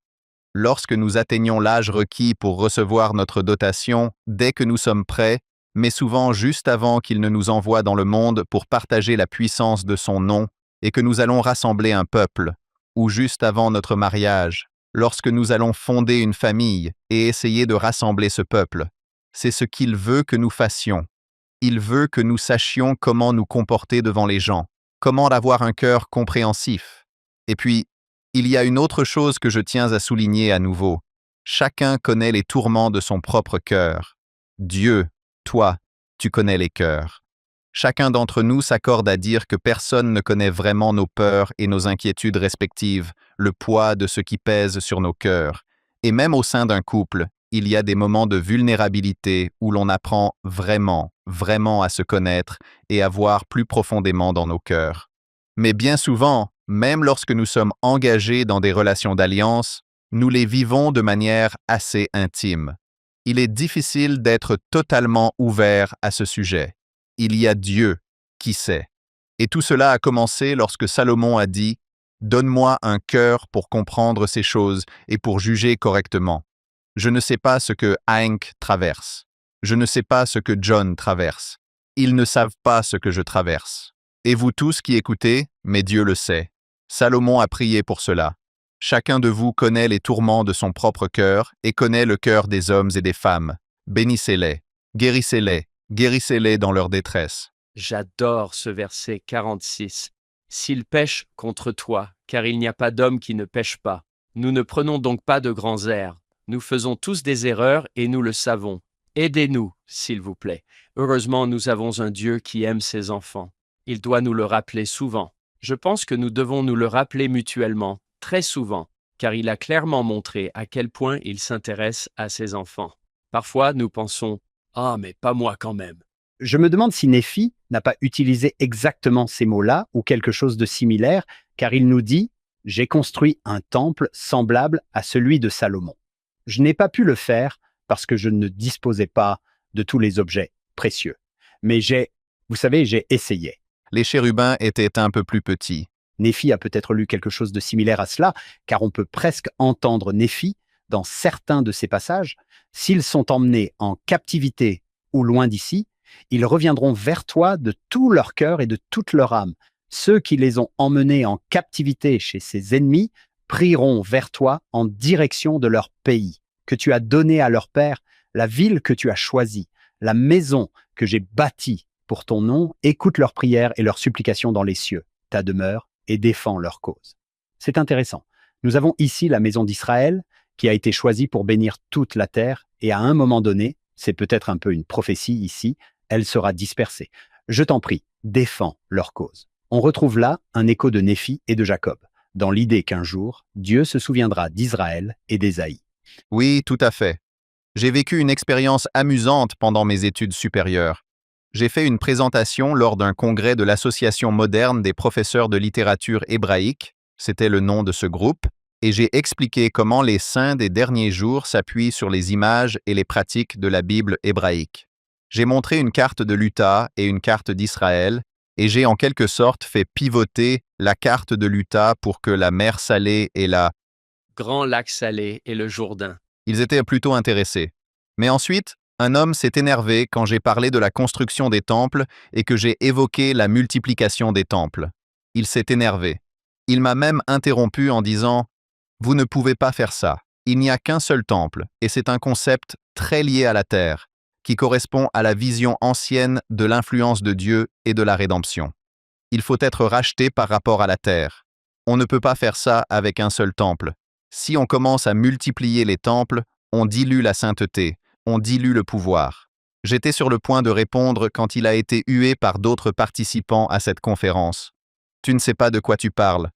Lorsque nous atteignons l'âge requis pour recevoir notre dotation, dès que nous sommes prêts, mais souvent juste avant qu'il ne nous envoie dans le monde pour partager la puissance de son nom et que nous allons rassembler un peuple, ou juste avant notre mariage, lorsque nous allons fonder une famille et essayer de rassembler ce peuple. C'est ce qu'il veut que nous fassions. Il veut que nous sachions comment nous comporter devant les gens, comment avoir un cœur compréhensif. Et puis, il y a une autre chose que je tiens à souligner à nouveau. Chacun connaît les tourments de son propre cœur. Dieu, toi, tu connais les cœurs. Chacun d'entre nous s'accorde à dire que personne ne connaît vraiment nos peurs et nos inquiétudes respectives, le poids de ce qui pèse sur nos cœurs. Et même au sein d'un couple, il y a des moments de vulnérabilité où l'on apprend vraiment, vraiment à se connaître et à voir plus profondément dans nos cœurs. Mais bien souvent, même lorsque nous sommes engagés dans des relations d'alliance, nous les vivons de manière assez intime. Il est difficile d'être totalement ouvert à ce sujet. Il y a Dieu qui sait. Et tout cela a commencé lorsque Salomon a dit « Donne-moi un cœur pour comprendre ces choses et pour juger correctement. » Je ne sais pas ce que Hank traverse. Je ne sais pas ce que John traverse. Ils ne savent pas ce que je traverse. Et vous tous qui écoutez, mais Dieu le sait. Salomon a prié pour cela. Chacun de vous connaît les tourments de son propre cœur et connaît le cœur des hommes et des femmes. Bénissez-les, guérissez-les, guérissez-les dans leur détresse. J'adore ce verset 46. S'ils pêchent contre toi, car il n'y a pas d'homme qui ne pêche pas. Nous ne prenons donc pas de grands airs. Nous faisons tous des erreurs et nous le savons. Aidez-nous, s'il vous plaît. Heureusement, nous avons un Dieu qui aime ses enfants. Il doit nous le rappeler souvent. Je pense que nous devons nous le rappeler mutuellement, très souvent, car il a clairement montré à quel point il s'intéresse à ses enfants. Parfois, nous pensons « Ah, mais pas moi quand même ». Je me demande si Néphi n'a pas utilisé exactement ces mots-là ou quelque chose de similaire, car il nous dit « J'ai construit un temple semblable à celui de Salomon ». Je n'ai pas pu le faire parce que je ne disposais pas de tous les objets précieux. Mais j'ai essayé. Les chérubins étaient un peu plus petits. Néphi a peut-être lu quelque chose de similaire à cela, car on peut presque entendre Néphi dans certains de ces passages. S'ils sont emmenés en captivité ou loin d'ici, ils reviendront vers toi de tout leur cœur et de toute leur âme. Ceux qui les ont emmenés en captivité chez ses ennemis prieront vers toi en direction de leur pays, que tu as donné à leur père, la ville que tu as choisie, la maison que j'ai bâtie pour ton nom. Écoute leurs prières et leurs supplications dans les cieux, ta demeure, et défends leur cause. C'est intéressant. Nous avons ici la maison d'Israël qui a été choisie pour bénir toute la terre et à un moment donné, c'est peut-être un peu une prophétie ici, elle sera dispersée. Je t'en prie, défends leur cause. On retrouve là un écho de Néphi et de Jacob, dans l'idée qu'un jour, Dieu se souviendra d'Israël et d'Ésaïe. Oui, tout à fait. J'ai vécu une expérience amusante pendant mes études supérieures. J'ai fait une présentation lors d'un congrès de l'Association moderne des professeurs de littérature hébraïque, c'était le nom de ce groupe, et j'ai expliqué comment les saints des derniers jours s'appuient sur les images et les pratiques de la Bible hébraïque. J'ai montré une carte de l'Utah et une carte d'Israël, et j'ai en quelque sorte fait pivoter la carte de l'Utah pour que la mer Salée et la... Grand lac Salé et le Jourdain. Ils étaient plutôt intéressés. Mais ensuite, un homme s'est énervé quand j'ai parlé de la construction des temples et que j'ai évoqué la multiplication des temples. Il s'est énervé. Il m'a même interrompu en disant « Vous ne pouvez pas faire ça. Il n'y a qu'un seul temple, et c'est un concept très lié à la terre, qui correspond à la vision ancienne de l'influence de Dieu et de la rédemption. Il faut être racheté par rapport à la terre. On ne peut pas faire ça avec un seul temple. Si on commence à multiplier les temples, on dilue la sainteté, on dilue le pouvoir. » J'étais sur le point de répondre quand il a été hué par d'autres participants à cette conférence. « Tu ne sais pas de quoi tu parles.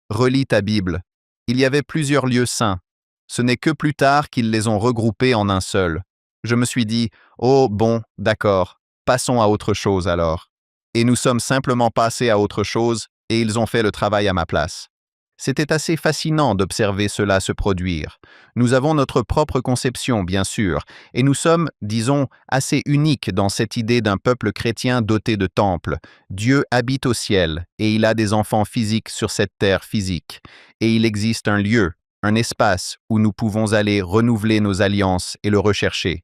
Relis ta Bible. Il y avait plusieurs lieux saints. Ce n'est que plus tard qu'ils les ont regroupés en un seul. » Je me suis dit « Oh bon, d'accord, passons à autre chose alors. » Et nous sommes simplement passés à autre chose et ils ont fait le travail à ma place. C'était assez fascinant d'observer cela se produire. Nous avons notre propre conception, bien sûr, et nous sommes, disons, assez uniques dans cette idée d'un peuple chrétien doté de temples. Dieu habite au ciel, et il a des enfants physiques sur cette terre physique. Et il existe un lieu, un espace où nous pouvons aller renouveler nos alliances et le rechercher.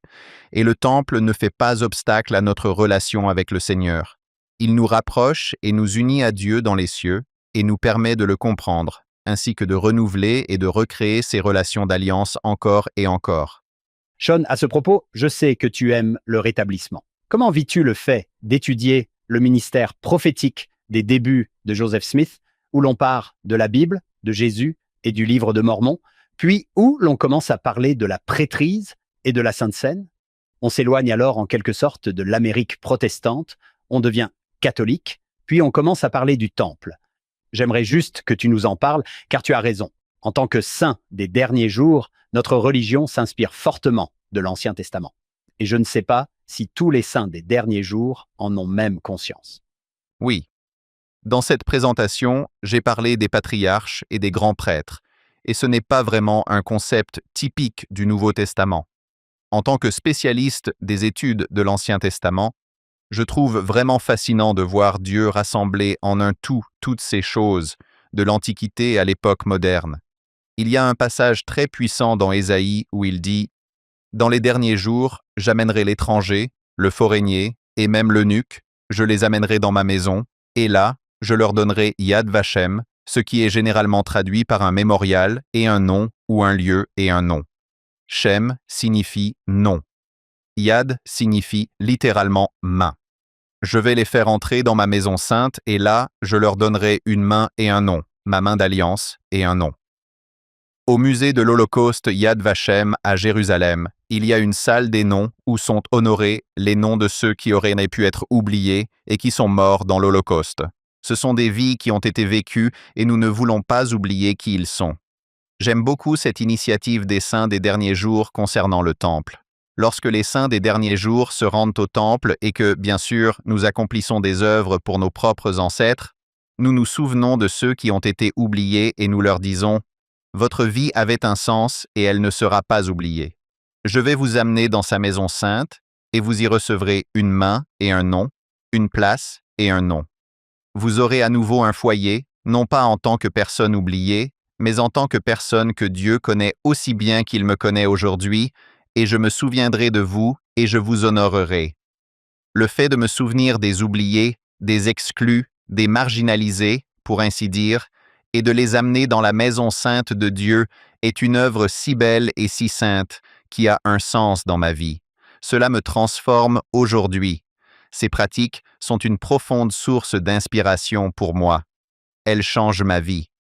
Et le temple ne fait pas obstacle à notre relation avec le Seigneur. Il nous rapproche et nous unit à Dieu dans les cieux, et nous permet de le comprendre, ainsi que de renouveler et de recréer ces relations d'alliance encore et encore. Sean, à ce propos, je sais que tu aimes le rétablissement. Comment vis-tu le fait d'étudier le ministère prophétique des débuts de Joseph Smith, où l'on part de la Bible, de Jésus et du livre de Mormon, puis où l'on commence à parler de la prêtrise et de la Sainte Seine? On s'éloigne alors en quelque sorte de l'Amérique protestante, on devient catholique, puis on commence à parler du temple. J'aimerais juste que tu nous en parles, car tu as raison. En tant que saint des derniers jours, notre religion s'inspire fortement de l'Ancien Testament. Et je ne sais pas si tous les saints des derniers jours en ont même conscience. Oui. Dans cette présentation, j'ai parlé des patriarches et des grands prêtres, et ce n'est pas vraiment un concept typique du Nouveau Testament. En tant que spécialiste des études de l'Ancien Testament, je trouve vraiment fascinant de voir Dieu rassembler en un tout toutes ces choses, de l'Antiquité à l'époque moderne. Il y a un passage très puissant dans Ésaïe où il dit « Dans les derniers jours, j'amènerai l'étranger, le forainier et même l'eunuque, je les amènerai dans ma maison, et là, je leur donnerai Yad Vashem, ce qui est généralement traduit par un mémorial et un nom ou un lieu et un nom. Shem signifie nom. Yad signifie littéralement main. Je vais les faire entrer dans ma maison sainte et là, je leur donnerai une main et un nom, ma main d'alliance et un nom. » Au musée de l'Holocauste Yad Vashem à Jérusalem, il y a une salle des noms où sont honorés les noms de ceux qui auraient pu être oubliés et qui sont morts dans l'Holocauste. Ce sont des vies qui ont été vécues et nous ne voulons pas oublier qui ils sont. J'aime beaucoup cette initiative des saints des derniers jours concernant le temple. Lorsque les saints des derniers jours se rendent au temple et que, bien sûr, nous accomplissons des œuvres pour nos propres ancêtres, nous nous souvenons de ceux qui ont été oubliés et nous leur disons « Votre vie avait un sens et elle ne sera pas oubliée. Je vais vous amener dans sa maison sainte et vous y recevrez une main et un nom, une place et un nom. Vous aurez à nouveau un foyer, non pas en tant que personne oubliée, mais en tant que personne que Dieu connaît aussi bien qu'il me connaît aujourd'hui, et je me souviendrai de vous et je vous honorerai. » Le fait de me souvenir des oubliés, des exclus, des marginalisés, pour ainsi dire, et de les amener dans la maison sainte de Dieu est une œuvre si belle et si sainte qui a un sens dans ma vie. Cela me transforme aujourd'hui. Ces pratiques sont une profonde source d'inspiration pour moi. Elles changent ma vie.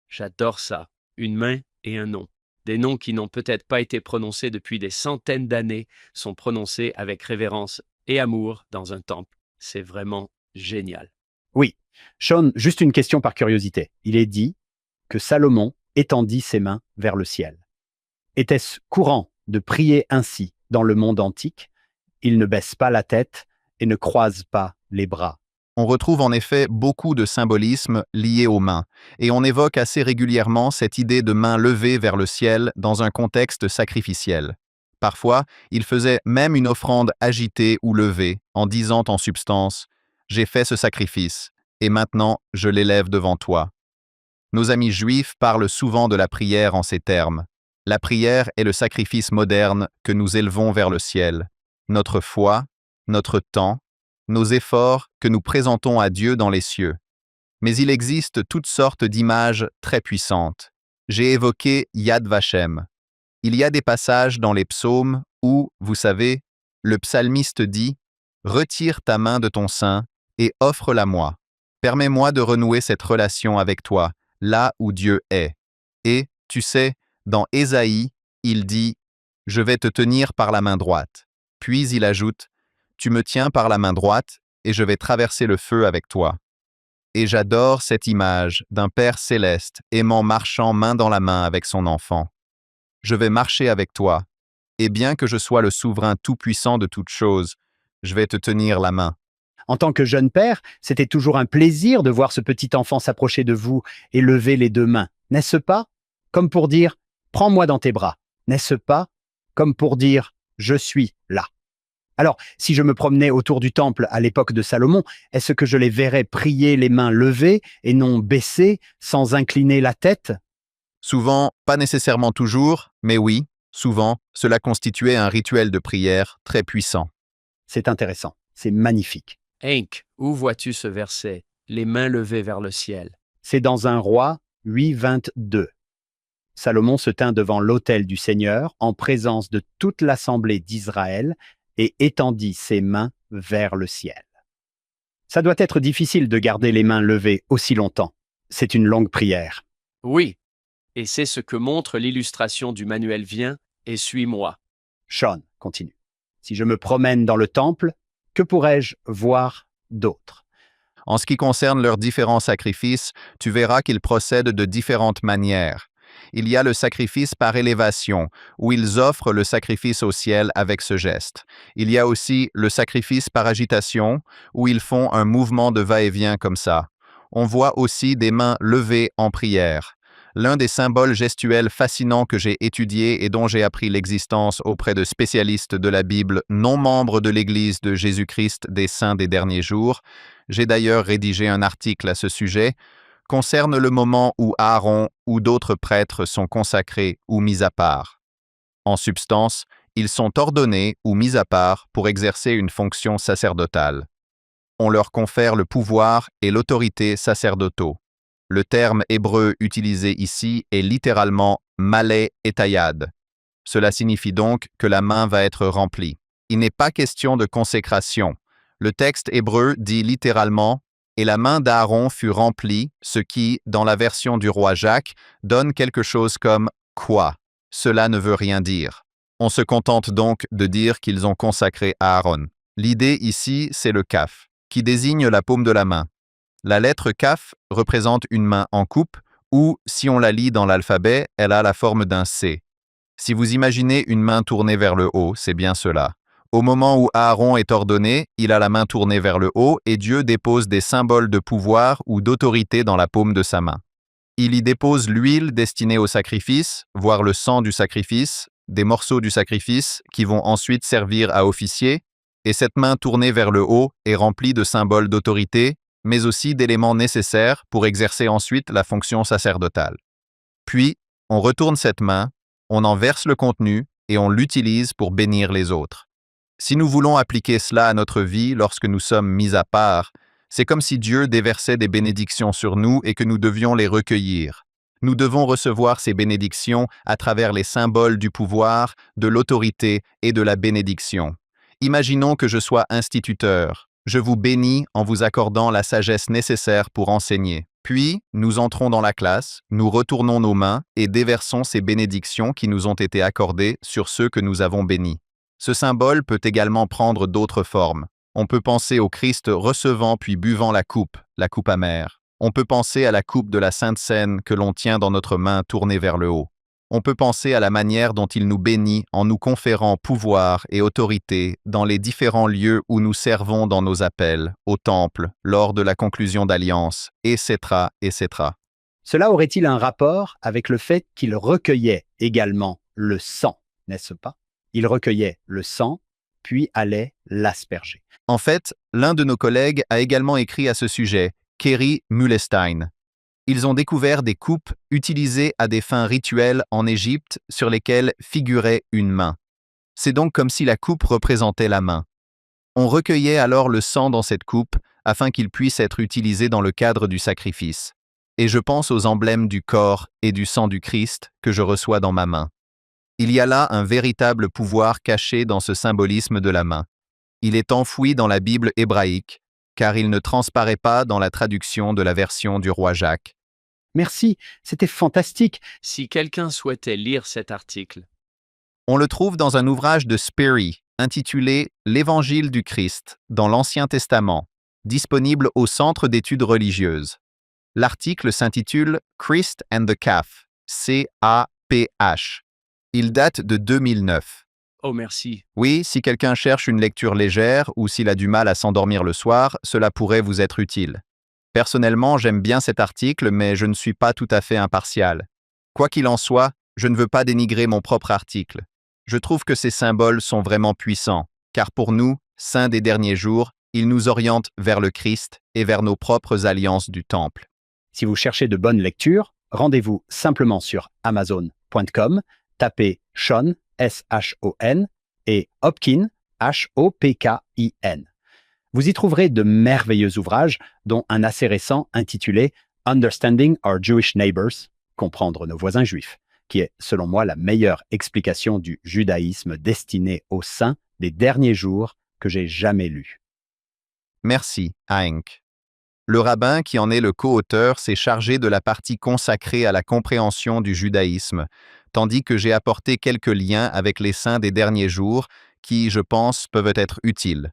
J'adore ça. Une main et un nom. Des noms qui n'ont peut-être pas été prononcés depuis des centaines d'années sont prononcés avec révérence et amour dans un temple. C'est vraiment génial. Oui. Sean, juste une question par curiosité. Il est dit que Salomon étendit ses mains vers le ciel. Était-ce courant de prier ainsi dans le monde antique? Il ne baisse pas la tête et ne croise pas les bras. On retrouve en effet beaucoup de symbolisme lié aux mains, et on évoque assez régulièrement cette idée de main levée vers le ciel dans un contexte sacrificiel. Parfois, il faisait même une offrande agitée ou levée, en disant en substance « J'ai fait ce sacrifice, et maintenant je l'élève devant toi ». Nos amis juifs parlent souvent de la prière en ces termes. La prière est le sacrifice moderne que nous élevons vers le ciel. Notre foi, notre temps, nos efforts que nous présentons à Dieu dans les cieux. Mais il existe toutes sortes d'images très puissantes. J'ai évoqué Yad Vashem. Il y a des passages dans les psaumes où, vous savez, le psalmiste dit « Retire ta main de ton sein et offre-la-moi. Permets-moi de renouer cette relation avec toi, là où Dieu est. » Et, tu sais, dans Ésaïe, il dit « Je vais te tenir par la main droite. » Puis il ajoute « Tu me tiens par la main droite et je vais traverser le feu avec toi. » Et j'adore cette image d'un Père céleste aimant marchant main dans la main avec son enfant. Je vais marcher avec toi, et bien que je sois le souverain tout-puissant de toutes choses, je vais te tenir la main. En tant que jeune père, c'était toujours un plaisir de voir ce petit enfant s'approcher de vous et lever les deux mains, n'est-ce pas? Comme pour dire « Prends-moi dans tes bras », n'est-ce pas? Comme pour dire « Je suis là ». Alors, si je me promenais autour du temple à l'époque de Salomon, est-ce que je les verrais prier les mains levées et non baissées, sans incliner la tête? Souvent, pas nécessairement toujours, mais oui, souvent, cela constituait un rituel de prière très puissant. C'est intéressant, c'est magnifique. Hank, où vois-tu ce verset? Les mains levées vers le ciel. C'est dans un roi 8:22. Salomon se tint devant l'autel du Seigneur en présence de toute l'assemblée d'Israël et étendit ses mains vers le ciel. Ça doit être difficile de garder les mains levées aussi longtemps. C'est une longue prière. Oui, et c'est ce que montre l'illustration du manuel Viens et suis-moi. Sean continue. Si je me promène dans le temple, que pourrais-je voir d'autre? En ce qui concerne leurs différents sacrifices, tu verras qu'ils procèdent de différentes manières. Il y a le sacrifice par élévation, où ils offrent le sacrifice au ciel avec ce geste. Il y a aussi le sacrifice par agitation, où ils font un mouvement de va-et-vient comme ça. On voit aussi des mains levées en prière. L'un des symboles gestuels fascinants que j'ai étudié et dont j'ai appris l'existence auprès de spécialistes de la Bible non membres de l'Église de Jésus-Christ des Saints des derniers jours, j'ai d'ailleurs rédigé un article à ce sujet, concerne le moment où Aaron ou d'autres prêtres sont consacrés ou mis à part. En substance, ils sont ordonnés ou mis à part pour exercer une fonction sacerdotale. On leur confère le pouvoir et l'autorité sacerdotaux. Le terme hébreu utilisé ici est littéralement « malé et taillade ». Cela signifie donc que la main va être remplie. Il n'est pas question de consécration. Le texte hébreu dit littéralement « et la main d'Aaron fut remplie », ce qui, dans la version du roi Jacques, donne quelque chose comme « quoi ». Cela ne veut rien dire. On se contente donc de dire qu'ils ont consacré Aaron. L'idée ici, c'est le kaf, qui désigne la paume de la main. La lettre kaf représente une main en coupe ou, si on la lit dans l'alphabet, elle a la forme d'un C. Si vous imaginez une main tournée vers le haut, c'est bien cela. Au moment où Aaron est ordonné, il a la main tournée vers le haut et Dieu dépose des symboles de pouvoir ou d'autorité dans la paume de sa main. Il y dépose l'huile destinée au sacrifice, voire le sang du sacrifice, des morceaux du sacrifice qui vont ensuite servir à officier, et cette main tournée vers le haut est remplie de symboles d'autorité, mais aussi d'éléments nécessaires pour exercer ensuite la fonction sacerdotale. Puis, on retourne cette main, on en verse le contenu et on l'utilise pour bénir les autres. Si nous voulons appliquer cela à notre vie lorsque nous sommes mis à part, c'est comme si Dieu déversait des bénédictions sur nous et que nous devions les recueillir. Nous devons recevoir ces bénédictions à travers les symboles du pouvoir, de l'autorité et de la bénédiction. Imaginons que je sois instituteur. Je vous bénis en vous accordant la sagesse nécessaire pour enseigner. Puis, nous entrons dans la classe, nous retournons nos mains et déversons ces bénédictions qui nous ont été accordées sur ceux que nous avons bénis. Ce symbole peut également prendre d'autres formes. On peut penser au Christ recevant puis buvant la coupe amère. On peut penser à la coupe de la Sainte Seine que l'on tient dans notre main tournée vers le haut. On peut penser à la manière dont il nous bénit en nous conférant pouvoir et autorité dans les différents lieux où nous servons dans nos appels, au temple, lors de la conclusion d'alliance, etc., etc. Cela aurait-il un rapport avec le fait qu'il recueillait également le sang, n'est-ce pas? Il recueillait le sang, puis allait l'asperger. En fait, l'un de nos collègues a également écrit à ce sujet, Kerry Muhlestein. Ils ont découvert des coupes utilisées à des fins rituelles en Égypte sur lesquelles figurait une main. C'est donc comme si la coupe représentait la main. On recueillait alors le sang dans cette coupe afin qu'il puisse être utilisé dans le cadre du sacrifice. Et je pense aux emblèmes du corps et du sang du Christ que je reçois dans ma main. Il y a là un véritable pouvoir caché dans ce symbolisme de la main. Il est enfoui dans la Bible hébraïque, car il ne transparaît pas dans la traduction de la version du roi Jacques. Merci, c'était fantastique. Si quelqu'un souhaitait lire cet article, On le trouve dans un ouvrage de Sperry, intitulé « L'Évangile du Christ » dans l'Ancien Testament, disponible au Centre d'études religieuses. L'article s'intitule « Christ and the Calf », C-A-P-H. Il date de 2009. oh merci, Oui, si quelqu'un cherche une lecture légère ou s'il a du mal à s'endormir le soir, cela pourrait vous être utile. Personnellement, j'aime bien cet article, mais je ne suis pas tout à fait impartial. Quoi qu'il en soit, je ne veux pas dénigrer mon propre article. Je trouve que ces symboles sont vraiment puissants, car pour nous, saints des derniers jours, ils nous orientent vers le Christ et vers nos propres alliances du Temple. Si vous cherchez de bonnes lectures, rendez-vous simplement sur amazon.com, tapez Sean, S-H-O-N, et Hopkin, H-O-P-K-I-N. Vous y trouverez de merveilleux ouvrages, dont un assez récent intitulé Understanding Our Jewish Neighbors, comprendre nos voisins juifs, qui est, selon moi, la meilleure explication du judaïsme destiné aux saints des derniers jours que j'ai jamais lu. Merci, Hank. Le rabbin qui en est le co-auteur s'est chargé de la partie consacrée à la compréhension du judaïsme, tandis que j'ai apporté quelques liens avec les saints des derniers jours qui, je pense, peuvent être utiles.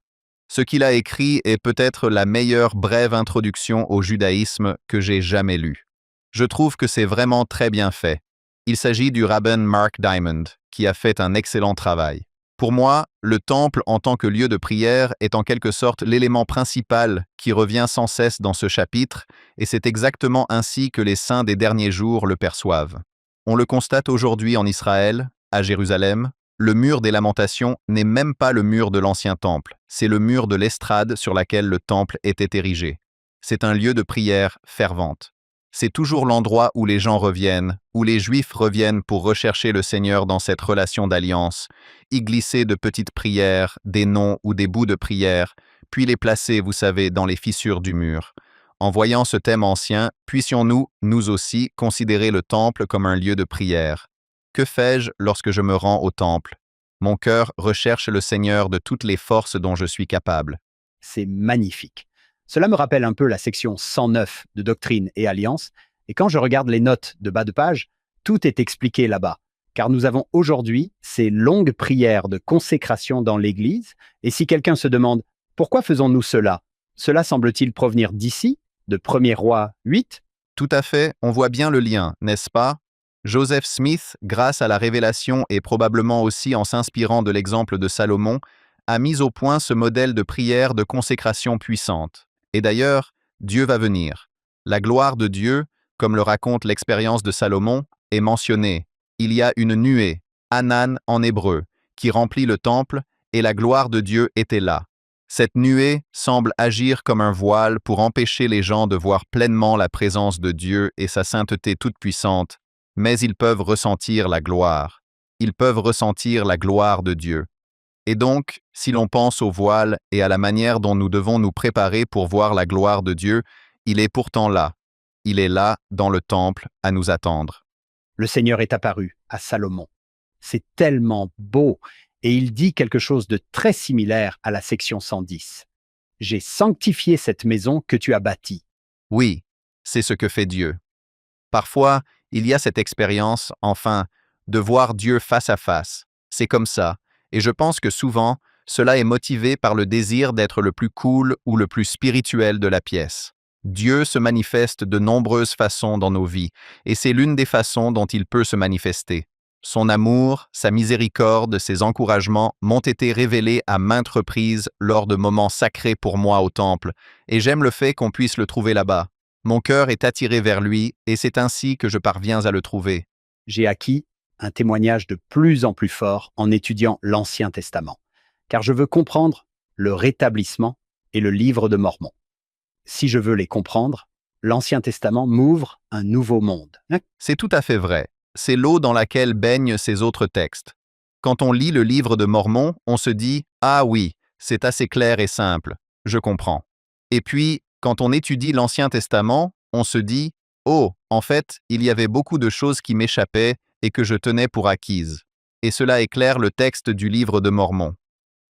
Ce qu'il a écrit est peut-être la meilleure brève introduction au judaïsme que j'ai jamais lue. Je trouve que c'est vraiment très bien fait. Il s'agit du rabbin Mark Diamond, qui a fait un excellent travail. Pour moi, le temple en tant que lieu de prière est en quelque sorte l'élément principal qui revient sans cesse dans ce chapitre, et c'est exactement ainsi que les saints des derniers jours le perçoivent. On le constate aujourd'hui en Israël, à Jérusalem. Le mur des lamentations n'est même pas le mur de l'ancien temple, c'est le mur de l'estrade sur laquelle le temple était érigé. C'est un lieu de prière fervente. C'est toujours l'endroit où les gens reviennent, où les Juifs reviennent pour rechercher le Seigneur dans cette relation d'alliance, y glisser de petites prières, des noms ou des bouts de prière, puis les placer, vous savez, dans les fissures du mur. En voyant ce thème ancien, puissions-nous, nous aussi, considérer le temple comme un lieu de prière. Que fais-je lorsque je me rends au temple? Mon cœur recherche le Seigneur de toutes les forces dont je suis capable. C'est magnifique. Cela me rappelle un peu la section 109 de Doctrine et Alliance, et quand je regarde les notes de bas de page, tout est expliqué là-bas, car nous avons aujourd'hui ces longues prières de consécration dans l'Église, et si quelqu'un se demande « Pourquoi faisons-nous cela ?» Cela semble-t-il provenir d'ici, de 1er Roi 8? Tout à fait, on voit bien le lien, n'est-ce pas? Joseph Smith, grâce à la révélation et probablement aussi en s'inspirant de l'exemple de Salomon, a mis au point ce modèle de prière de consécration puissante. Et d'ailleurs, Dieu va venir. La gloire de Dieu, comme le raconte l'expérience de Salomon, est mentionnée. Il y a une nuée, Hanan en hébreu, qui remplit le temple, et la gloire de Dieu était là. Cette nuée semble agir comme un voile pour empêcher les gens de voir pleinement la présence de Dieu et sa sainteté toute-puissante, mais ils peuvent ressentir la gloire. Ils peuvent ressentir la gloire de Dieu. Et donc, si l'on pense au voile et à la manière dont nous devons nous préparer pour voir la gloire de Dieu, il est pourtant là. Il est là, dans le temple, à nous attendre. Le Seigneur est apparu à Salomon. C'est tellement beau, et il dit quelque chose de très similaire à la section 110. « J'ai sanctifié cette maison que tu as bâtie. » Oui, c'est ce que fait Dieu. Parfois, il y a cette expérience, enfin, de voir Dieu face à face. C'est comme ça, Et je pense que souvent, cela est motivé par le désir d'être le plus cool ou le plus spirituel de la pièce. Dieu se manifeste de nombreuses façons dans nos vies, et c'est l'une des façons dont il peut se manifester. Son amour, sa miséricorde, ses encouragements m'ont été révélés à maintes reprises lors de moments sacrés pour moi au temple, et j'aime le fait qu'on puisse le trouver là-bas. Mon cœur est attiré vers lui, et c'est ainsi que je parviens à le trouver. J'ai acquis un témoignage de plus en plus fort en étudiant l'Ancien Testament, car je veux comprendre le rétablissement et le livre de Mormon. Si je veux les comprendre, l'Ancien Testament m'ouvre un nouveau monde. C'est tout à fait vrai. C'est l'eau dans laquelle baignent ces autres textes. Quand on lit le livre de Mormon, on se dit « Ah oui, c'est assez clair et simple, je comprends ». Et puis, quand on étudie l'Ancien Testament, on se dit « Oh, en fait, il y avait beaucoup de choses qui m'échappaient et que je tenais pour acquises ». Et cela éclaire le texte du livre de Mormon.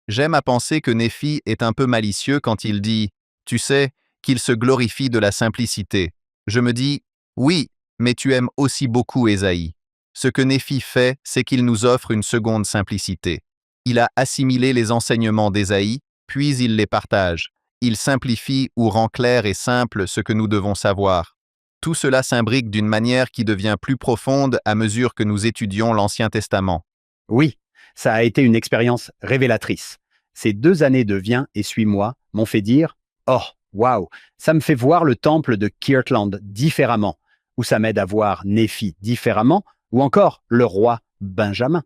J'aime à penser que Néphi est un peu malicieux quand il dit « Tu sais, qu'il se glorifie de la simplicité ». Je me dis « Oui, mais tu aimes aussi beaucoup Ésaïe ». Ce que Néphi fait, c'est qu'il nous offre une seconde simplicité. Il a assimilé les enseignements d'Ésaïe, puis il les partage. Il simplifie ou rend clair et simple ce que nous devons savoir. Tout cela s'imbrique d'une manière qui devient plus profonde à mesure que nous étudions l'Ancien Testament. Oui, ça a été une expérience révélatrice. Ces 2 années de Viens et Suis-moi m'ont fait dire « Oh, waouh, ça me fait voir le temple de Kirtland différemment » ou ça m'aide à voir Néphi différemment, ou encore le roi Benjamin.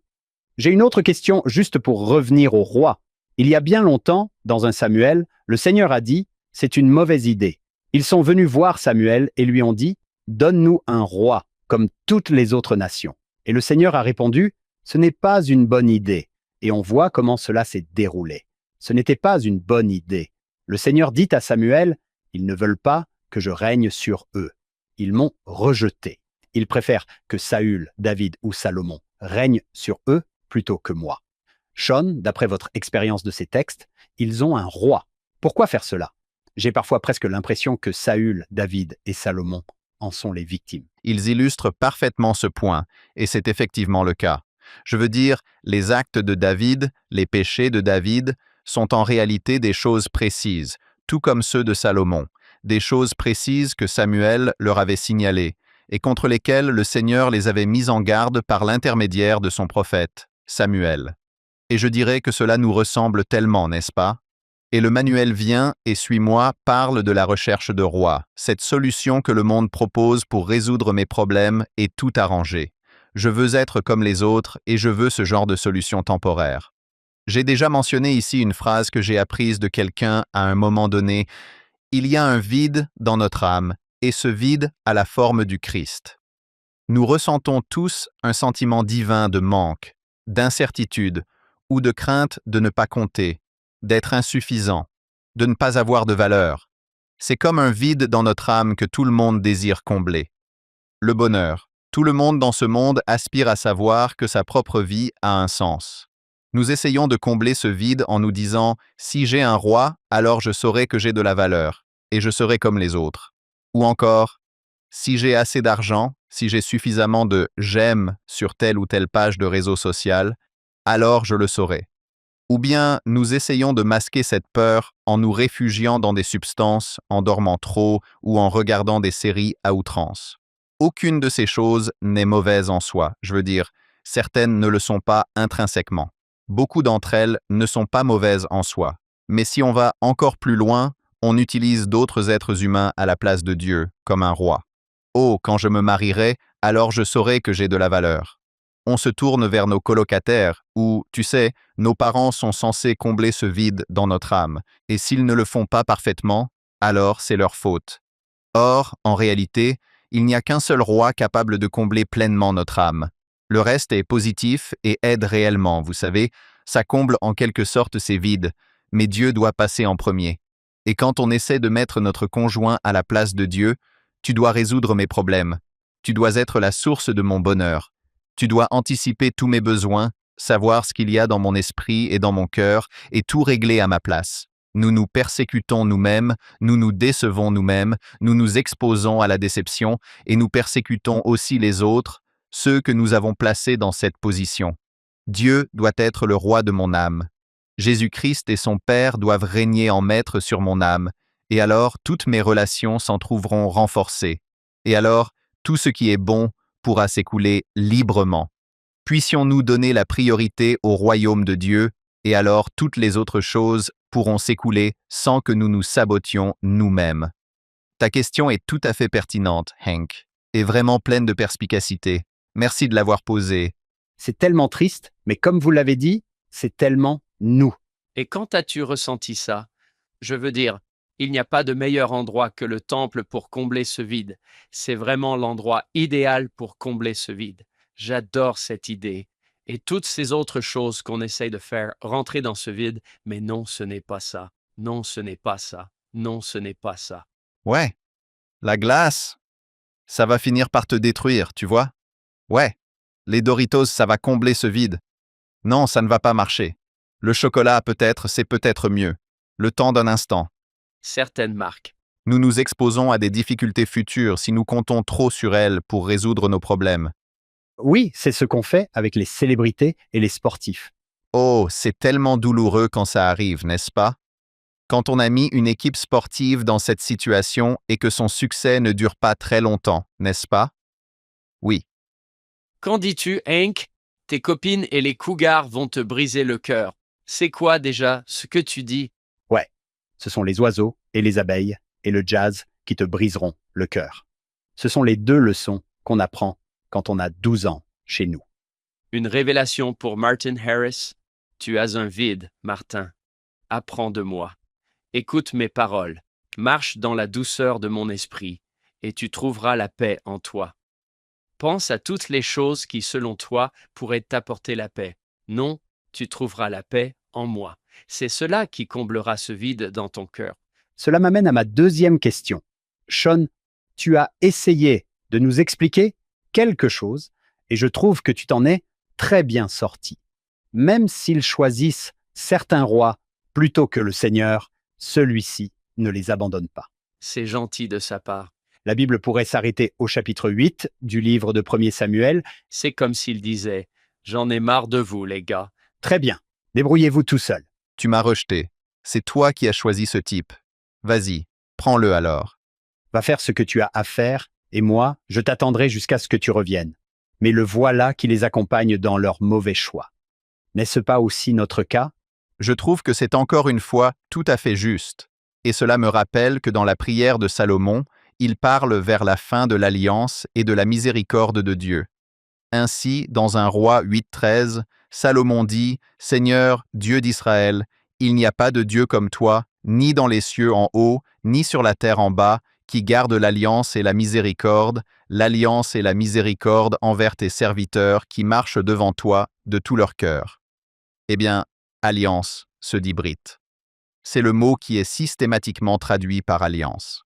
J'ai une autre question juste pour revenir au roi. Il y a bien longtemps, dans un Samuel, le Seigneur a dit « C'est une mauvaise idée ». Ils sont venus voir Samuel et lui ont dit « Donne-nous un roi, comme toutes les autres nations ». Et le Seigneur a répondu « Ce n'est pas une bonne idée ». Et on voit comment cela s'est déroulé. Ce n'était pas une bonne idée. Le Seigneur dit à Samuel « Ils ne veulent pas que je règne sur eux. Ils m'ont rejeté. Ils préfèrent que Saül, David ou Salomon règnent sur eux plutôt que moi. Sean, d'après votre expérience de ces textes, ils ont un roi. Pourquoi faire cela? J'ai parfois presque l'impression que Saül, David et Salomon en sont les victimes. Ils illustrent parfaitement ce point, et c'est effectivement le cas. Je veux dire, les actes de David, les péchés de David, sont en réalité des choses précises, tout comme ceux de Salomon, des choses précises que Samuel leur avait signalées, et contre lesquelles le Seigneur les avait mis en garde par l'intermédiaire de son prophète, Samuel. Et je dirais que cela nous ressemble tellement, n'est-ce pas? Et le manuel Viens et Suis-moi parle de la recherche de roi, cette solution que le monde propose pour résoudre mes problèmes et tout arranger. Je veux être comme les autres et je veux ce genre de solution temporaire. J'ai déjà mentionné ici une phrase que j'ai apprise de quelqu'un à un moment donné. Il y a un vide dans notre âme, et ce vide a la forme du Christ. Nous ressentons tous un sentiment divin de manque, d'incertitude ou de crainte de ne pas compter, d'être insuffisant, de ne pas avoir de valeur. C'est comme un vide dans notre âme que tout le monde désire combler. Le bonheur. Tout le monde dans ce monde aspire à savoir que sa propre vie a un sens. Nous essayons de combler ce vide en nous disant « Si j'ai un roi, alors je saurai que j'ai de la valeur, et je serai comme les autres. » Ou encore « Si j'ai assez d'argent, si j'ai suffisamment de « j'aime » sur telle ou telle page de réseau social, alors je le saurai. » Ou bien nous essayons de masquer cette peur en nous réfugiant dans des substances, en dormant trop ou en regardant des séries à outrance. Aucune de ces choses n'est mauvaise en soi, je veux dire, certaines ne le sont pas intrinsèquement. Beaucoup d'entre elles ne sont pas mauvaises en soi. Mais si on va encore plus loin, on utilise d'autres êtres humains à la place de Dieu, comme un roi. Oh, quand je me marierai, alors je saurai que j'ai de la valeur. On se tourne vers nos colocataires, où, tu sais, nos parents sont censés combler ce vide dans notre âme, et s'ils ne le font pas parfaitement, alors c'est leur faute. Or, en réalité, il n'y a qu'un seul roi capable de combler pleinement notre âme. Le reste est positif et aide réellement, vous savez, ça comble en quelque sorte ces vides, mais Dieu doit passer en premier. Et quand on essaie de mettre notre conjoint à la place de Dieu, tu dois résoudre mes problèmes. Tu dois être la source de mon bonheur. Tu dois anticiper tous mes besoins, savoir ce qu'il y a dans mon esprit et dans mon cœur, et tout régler à ma place. Nous nous persécutons nous-mêmes, nous nous décevons nous-mêmes, nous nous exposons à la déception, et nous persécutons aussi les autres, ceux que nous avons placés dans cette position. Dieu doit être le roi de mon âme. Jésus-Christ et son Père doivent régner en maître sur mon âme, et alors toutes mes relations s'en trouveront renforcées. Et alors, tout ce qui est bon pourra s'écouler librement. Puissions-nous donner la priorité au royaume de Dieu, et alors toutes les autres choses pourront s'écouler sans que nous nous sabotions nous-mêmes. Ta question est tout à fait pertinente, Hank, et vraiment pleine de perspicacité. Merci de l'avoir posée. C'est tellement triste, mais comme vous l'avez dit, c'est tellement nous. Et quand as-tu ressenti ça? Je veux dire, il n'y a pas de meilleur endroit que le temple pour combler ce vide. C'est vraiment l'endroit idéal pour combler ce vide. J'adore cette idée. Et toutes ces autres choses qu'on essaye de faire rentrer dans ce vide, mais non, ce n'est pas ça. Non, ce n'est pas ça. Non, ce n'est pas ça. Ouais, la glace, ça va finir par te détruire, tu vois? Ouais, les Doritos, ça va combler ce vide. Non, ça ne va pas marcher. Le chocolat, peut-être, c'est peut-être mieux. Le temps d'un instant. Certaines marques. Nous nous exposons à des difficultés futures si nous comptons trop sur elles pour résoudre nos problèmes. Oui, c'est ce qu'on fait avec les célébrités et les sportifs. Oh, c'est tellement douloureux quand ça arrive, n'est-ce pas? Quand on a mis une équipe sportive dans cette situation et que son succès ne dure pas très longtemps, n'est-ce pas? Oui. Qu'en dis-tu, Hank? Tes copines et les cougars vont te briser le cœur. C'est quoi déjà ce que tu dis? Ouais, ce sont les oiseaux et les abeilles et le jazz qui te briseront le cœur. Ce sont les deux leçons qu'on apprend quand on a 12 ans chez nous. Une révélation pour Martin Harris. Tu as un vide, Martin. Apprends de moi. Écoute mes paroles. Marche dans la douceur de mon esprit, et tu trouveras la paix en toi. Pense à toutes les choses qui, selon toi, pourraient t'apporter la paix. Non, tu trouveras la paix en moi. C'est cela qui comblera ce vide dans ton cœur. Cela m'amène à ma deuxième question. Sean, tu as essayé de nous expliquer quelque chose et je trouve que tu t'en es très bien sorti. Même s'ils choisissent certains rois plutôt que le Seigneur, celui-ci ne les abandonne pas. C'est gentil de sa part. La Bible pourrait s'arrêter au chapitre 8 du livre de 1er Samuel. C'est comme s'il disait « J'en ai marre de vous, les gars. Très bien, débrouillez-vous tout seul. Tu m'as rejeté. C'est toi qui as choisi ce type. Vas-y, prends-le alors. Va faire ce que tu as à faire et moi, je t'attendrai jusqu'à ce que tu reviennes. Mais le voilà qui les accompagne dans leur mauvais choix. N'est-ce pas aussi notre cas? Je trouve que c'est encore une fois tout à fait juste. Et cela me rappelle que dans la prière de Salomon, il parle vers la fin de l'alliance et de la miséricorde de Dieu. Ainsi, dans un roi 8.13, Salomon dit « Seigneur, Dieu d'Israël, il n'y a pas de Dieu comme toi, ni dans les cieux en haut, ni sur la terre en bas, qui garde l'alliance et la miséricorde envers tes serviteurs qui marchent devant toi de tout leur cœur. » Eh bien, alliance, se dit Britt. C'est le mot qui est systématiquement traduit par alliance.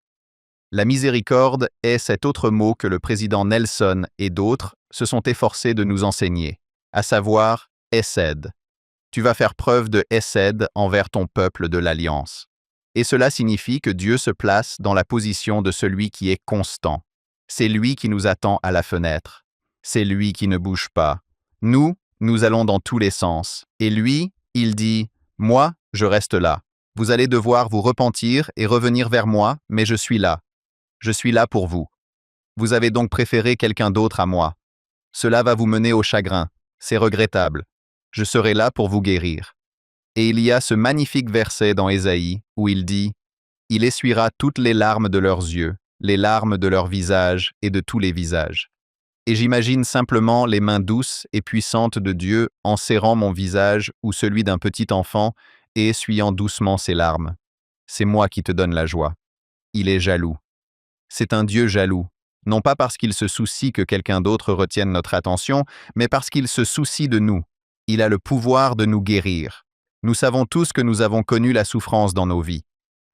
La miséricorde est cet autre mot que le président Nelson et d'autres se sont efforcés de nous enseigner, à savoir hesed. Tu vas faire preuve de hesed envers ton peuple de l'Alliance. Et cela signifie que Dieu se place dans la position de celui qui est constant. C'est lui qui nous attend à la fenêtre. C'est lui qui ne bouge pas. Nous allons dans tous les sens. Et lui, il dit « Moi, je reste là. Vous allez devoir vous repentir et revenir vers moi, mais je suis là. Je suis là pour vous. Vous avez donc préféré quelqu'un d'autre à moi. Cela va vous mener au chagrin. C'est regrettable. Je serai là pour vous guérir. » Et il y a ce magnifique verset dans Ésaïe où il dit « Il essuiera toutes les larmes de leurs yeux, les larmes de leur visage et de tous les visages. » Et j'imagine simplement les mains douces et puissantes de Dieu en serrant mon visage ou celui d'un petit enfant et essuyant doucement ses larmes. C'est moi qui te donne la joie. Il est jaloux. C'est un Dieu jaloux, non pas parce qu'il se soucie que quelqu'un d'autre retienne notre attention, mais parce qu'il se soucie de nous. Il a le pouvoir de nous guérir. Nous savons tous que nous avons connu la souffrance dans nos vies.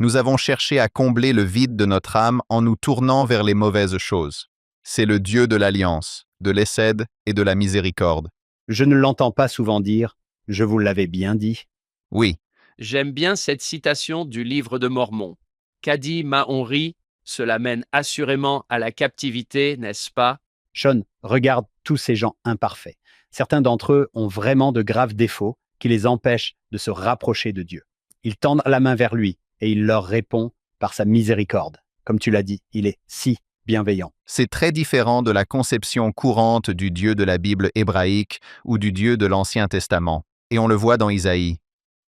Nous avons cherché à combler le vide de notre âme en nous tournant vers les mauvaises choses. C'est le Dieu de l'alliance, de l'hesed et de la miséricorde. Je ne l'entends pas souvent dire « Je vous l'avais bien dit ». Oui, J'aime bien cette citation du livre de Mormon. Qu'a dit Mahonri, cela mène assurément à la captivité, n'est-ce pas? Sean, regarde tous ces gens imparfaits. Certains d'entre eux ont vraiment de graves défauts qui les empêchent de se rapprocher de Dieu. Ils tendent la main vers lui et il leur répond par sa miséricorde. Comme tu l'as dit, il est si bienveillant. C'est très différent de la conception courante du Dieu de la Bible hébraïque ou du Dieu de l'Ancien Testament. Et on le voit dans Isaïe.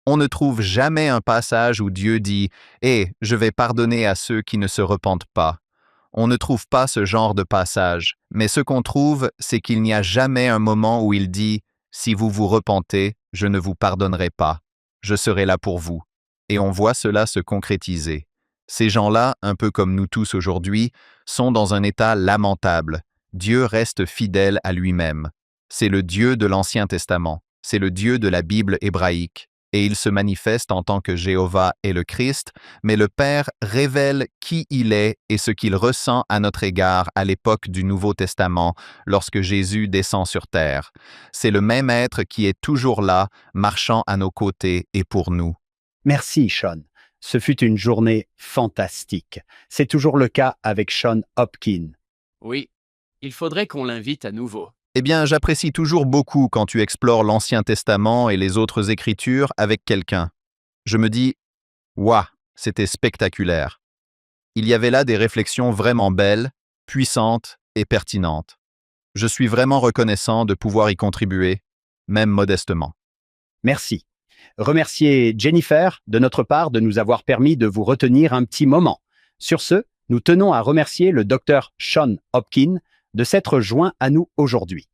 On ne trouve jamais un passage où Dieu dit « je vais pardonner à ceux qui ne se repentent pas ». On ne trouve pas ce genre de passage, mais ce qu'on trouve, c'est qu'il n'y a jamais un moment où il dit « Si vous vous repentez, je ne vous pardonnerai pas. Je serai là pour vous ». Et on voit cela se concrétiser. Ces gens-là, un peu comme nous tous aujourd'hui, sont dans un état lamentable. Dieu reste fidèle à lui-même. C'est le Dieu de l'Ancien Testament. C'est le Dieu de la Bible hébraïque. Et il se manifeste en tant que Jéhovah et le Christ, mais le Père révèle qui il est et ce qu'il ressent à notre égard à l'époque du Nouveau Testament, lorsque Jésus descend sur terre. C'est le même être qui est toujours là, marchant à nos côtés et pour nous. Merci, Sean. Ce fut une journée fantastique. C'est toujours le cas avec Sean Hopkins. Oui, il faudrait qu'on l'invite à nouveau. Eh bien, j'apprécie toujours beaucoup quand tu explores l'Ancien Testament et les autres Écritures avec quelqu'un. Je me dis, waouh, c'était spectaculaire. Il y avait là des réflexions vraiment belles, puissantes et pertinentes. Je suis vraiment reconnaissant de pouvoir y contribuer, même modestement. Merci. Remerciez Jennifer de notre part de nous avoir permis de vous retenir un petit moment. Sur ce, nous tenons à remercier le Dr Sean Hopkins de s'être joint à nous aujourd'hui.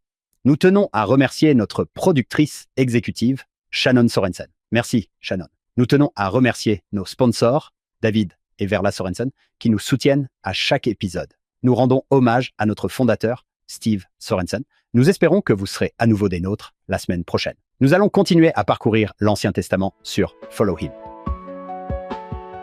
Nous tenons à remercier notre productrice exécutive, Shannon Sorensen. Merci, Shannon. Nous tenons à remercier nos sponsors, David et Verla Sorensen, qui nous soutiennent à chaque épisode. Nous rendons hommage à notre fondateur, Steve Sorensen. Nous espérons que vous serez à nouveau des nôtres la semaine prochaine. Nous allons continuer à parcourir l'Ancien Testament sur Follow Him.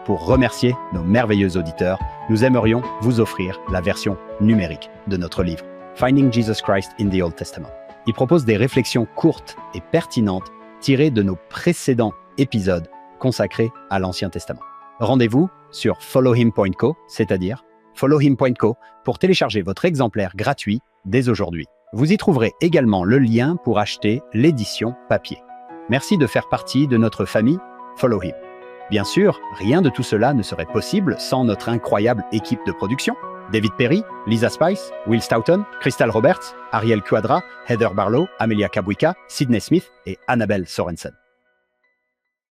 Pour remercier nos merveilleux auditeurs, nous aimerions vous offrir la version numérique de notre livre, Finding Jesus Christ in the Old Testament. Il propose des réflexions courtes et pertinentes tirées de nos précédents épisodes consacrés à l'Ancien Testament. Rendez-vous sur followhim.co, c'est-à-dire followhim.co, pour télécharger votre exemplaire gratuit dès aujourd'hui. Vous y trouverez également le lien pour acheter l'édition papier. Merci de faire partie de notre famille Follow Him. Bien sûr, rien de tout cela ne serait possible sans notre incroyable équipe de production. David Perry, Lisa Spice, Will Stoughton, Crystal Roberts, Ariel Quadra, Heather Barlow, Amelia Kabuika, Sydney Smith et Annabelle Sorensen.